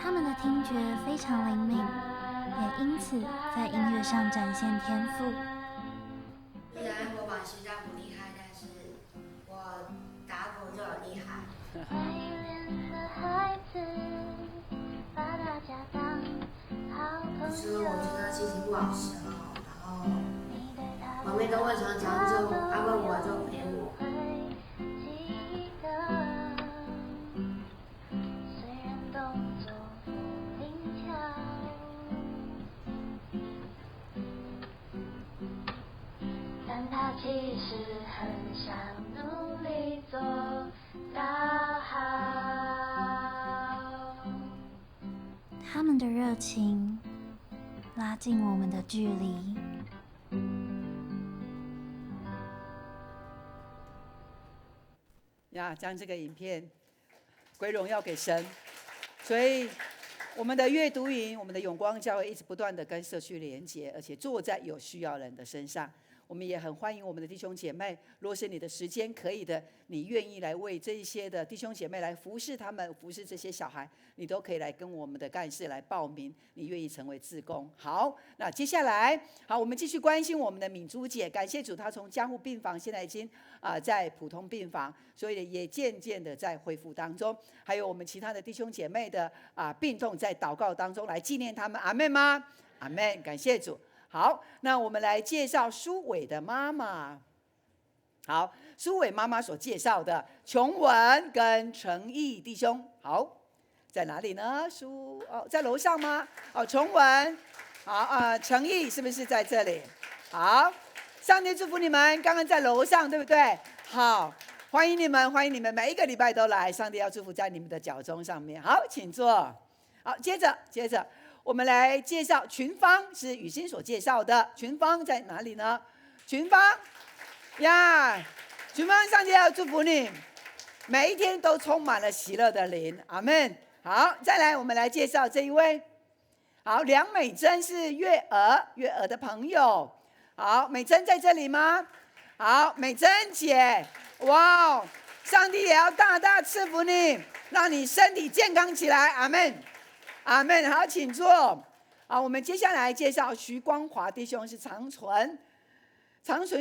他们的听觉非常灵敏，也因此在音乐上展现天赋。虽然我绑膝盖不厉害，但是我打鼓就很厉害。是我觉得心情不好的时候，然后旁边都会常常就安慰我，就陪我。但他其实很想努力做到好。他们的热情拉近我们的距离。将这个影片归荣耀给神。所以我们的阅读营，我们的永光教会一直不断的跟社区连结，而且坐在有需要人的身上。我们也很欢迎我们的弟兄姐妹，若是你的时间可以的，你愿意来为这一些的弟兄姐妹来服侍他们，服侍这些小孩，你都可以来跟我们的干事来报名，你愿意成为志工。好，那接下来我们继续关心我们的敏珠姐，感谢主，她从加护病房现在已经在普通病房，所以也渐渐的在恢复当中。还有我们其他的弟兄姐妹的病痛，在祷告当中来纪念他们。阿们吗？阿们，感谢主。好，那我们来介绍苏伟的妈妈。好，苏伟妈妈所介绍的琼文跟诚毅弟兄，好，在哪里呢？在楼上吗？琼文，好诚毅是不是在这里？好，上帝祝福你们，刚刚在楼上对不对？好，欢迎你们，欢迎你们，每一个礼拜都来，上帝要祝福在你们的脚中上面。好，请坐。好，接着我们来介绍群芳，是雨欣所介绍的。群芳在哪里呢？群芳呀，群芳，上帝要祝福你，每一天都充满了喜乐的灵，阿们。好，再来我们来介绍这一位。好，梁美珍是月儿的朋友。好，美珍在这里吗？好，美珍姐，哇，上帝也要大大赐福你，让你身体健康起来，阿们，阿们。好，请坐。好，我们接下来介绍徐光华弟兄，是长存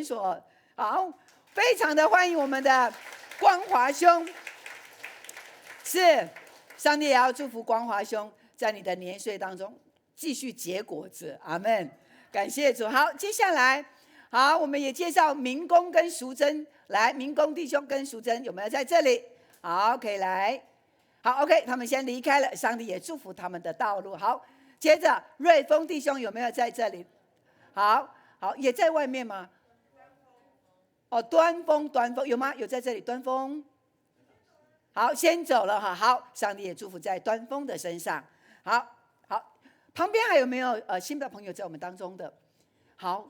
所。好，非常的欢迎我们的光华兄，是上帝也要祝福光华兄在你的年岁当中继续结果子，阿们。感谢主。好，接下来，好，我们也介绍明公跟淑珍，来，明公弟兄跟淑珍有没有在这里？好，可以来。好 ，OK， 他们先离开了，上帝也祝福他们的道路。好，接着瑞丰弟兄有没有在这里？好，也在外面吗？端峰有吗？有在这里，端峰。好，先走了哈。好，上帝也祝福在端峰的身上。好。旁边还有没有新的朋友在我们当中的？好，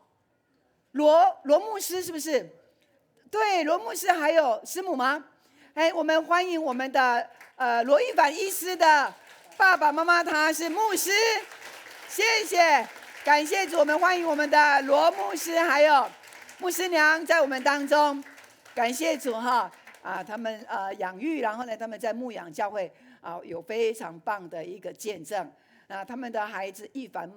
罗牧师是不是？对，罗牧师还有师母吗？我们欢迎我们的罗一凡医师的爸爸妈妈，他是牧师，谢谢，感谢主，我们欢迎我们的罗牧师还有牧师娘在我们当中，感谢主哈他们养育，然后呢他们在牧养教会有非常棒的一个见证。他们的孩子一凡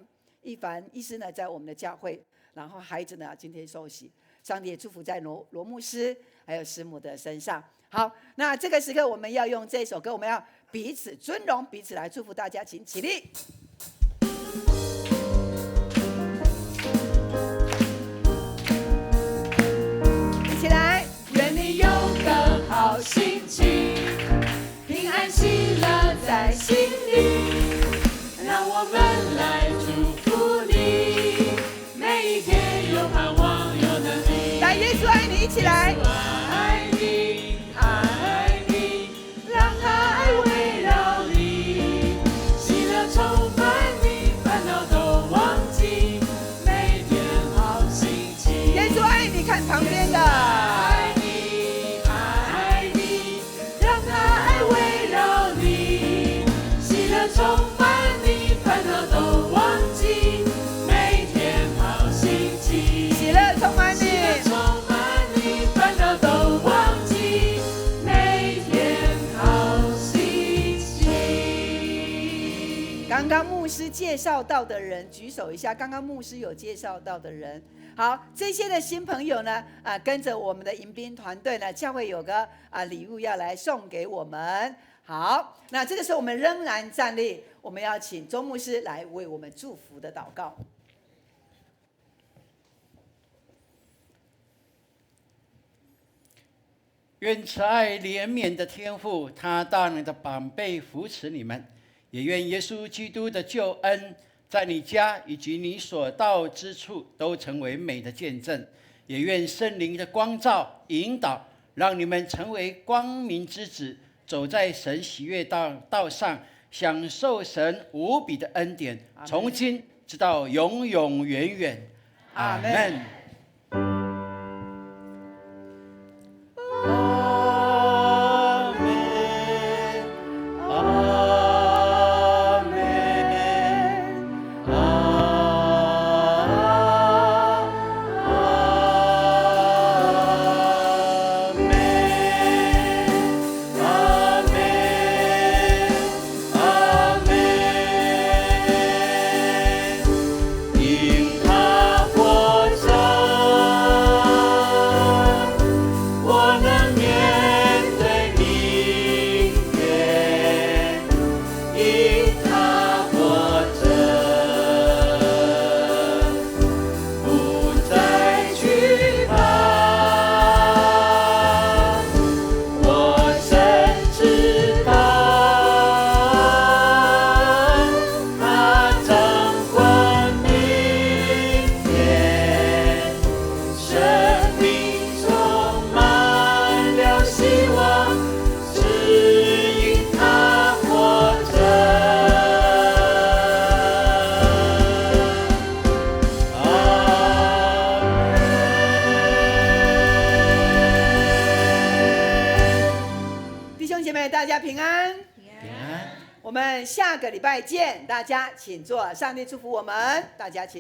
医师呢，在我们的教会，然后孩子呢今天受洗，上帝也祝福在罗牧师还有师母的身上。好，那这个时刻我们要用这首歌，我们要彼此尊荣，彼此来祝福大家，请起立。一起来，愿你有个好心情，平安喜乐在心里。让我们来祝福你，每一天有盼望有能力。来，耶稣爱你，一起来。爱你，爱你，让他爱围绕你，喜乐充满你，烦恼都忘记，每天好心情。耶稣爱你，看旁边的。爱你，爱你，让他爱围绕你，喜乐充满。烦恼都忘记，每天好心情。喜乐充满你，充满你，烦恼都忘记，每天好心情。刚刚牧师介绍到的人举手一下，刚刚牧师有介绍到的人。好，这些的新朋友呢，跟着我们的迎宾团队呢，教会有个礼物要来送给我们。好，那这个时候我们仍然站立，我们要请周牧师来为我们祝福的祷告。愿慈爱怜悯的天父，他大能的膀臂扶持你们，也愿耶稣基督的救恩在你家以及你所到之处都成为美的见证，也愿圣灵的光照引导，让你们成为光明之子，走在神喜悦道上，享受神无比的恩典，从今直到永永远远。阿们。因他活着。大家平安。平安。我们下个礼拜见，大家请坐，上帝祝福我们，大家请。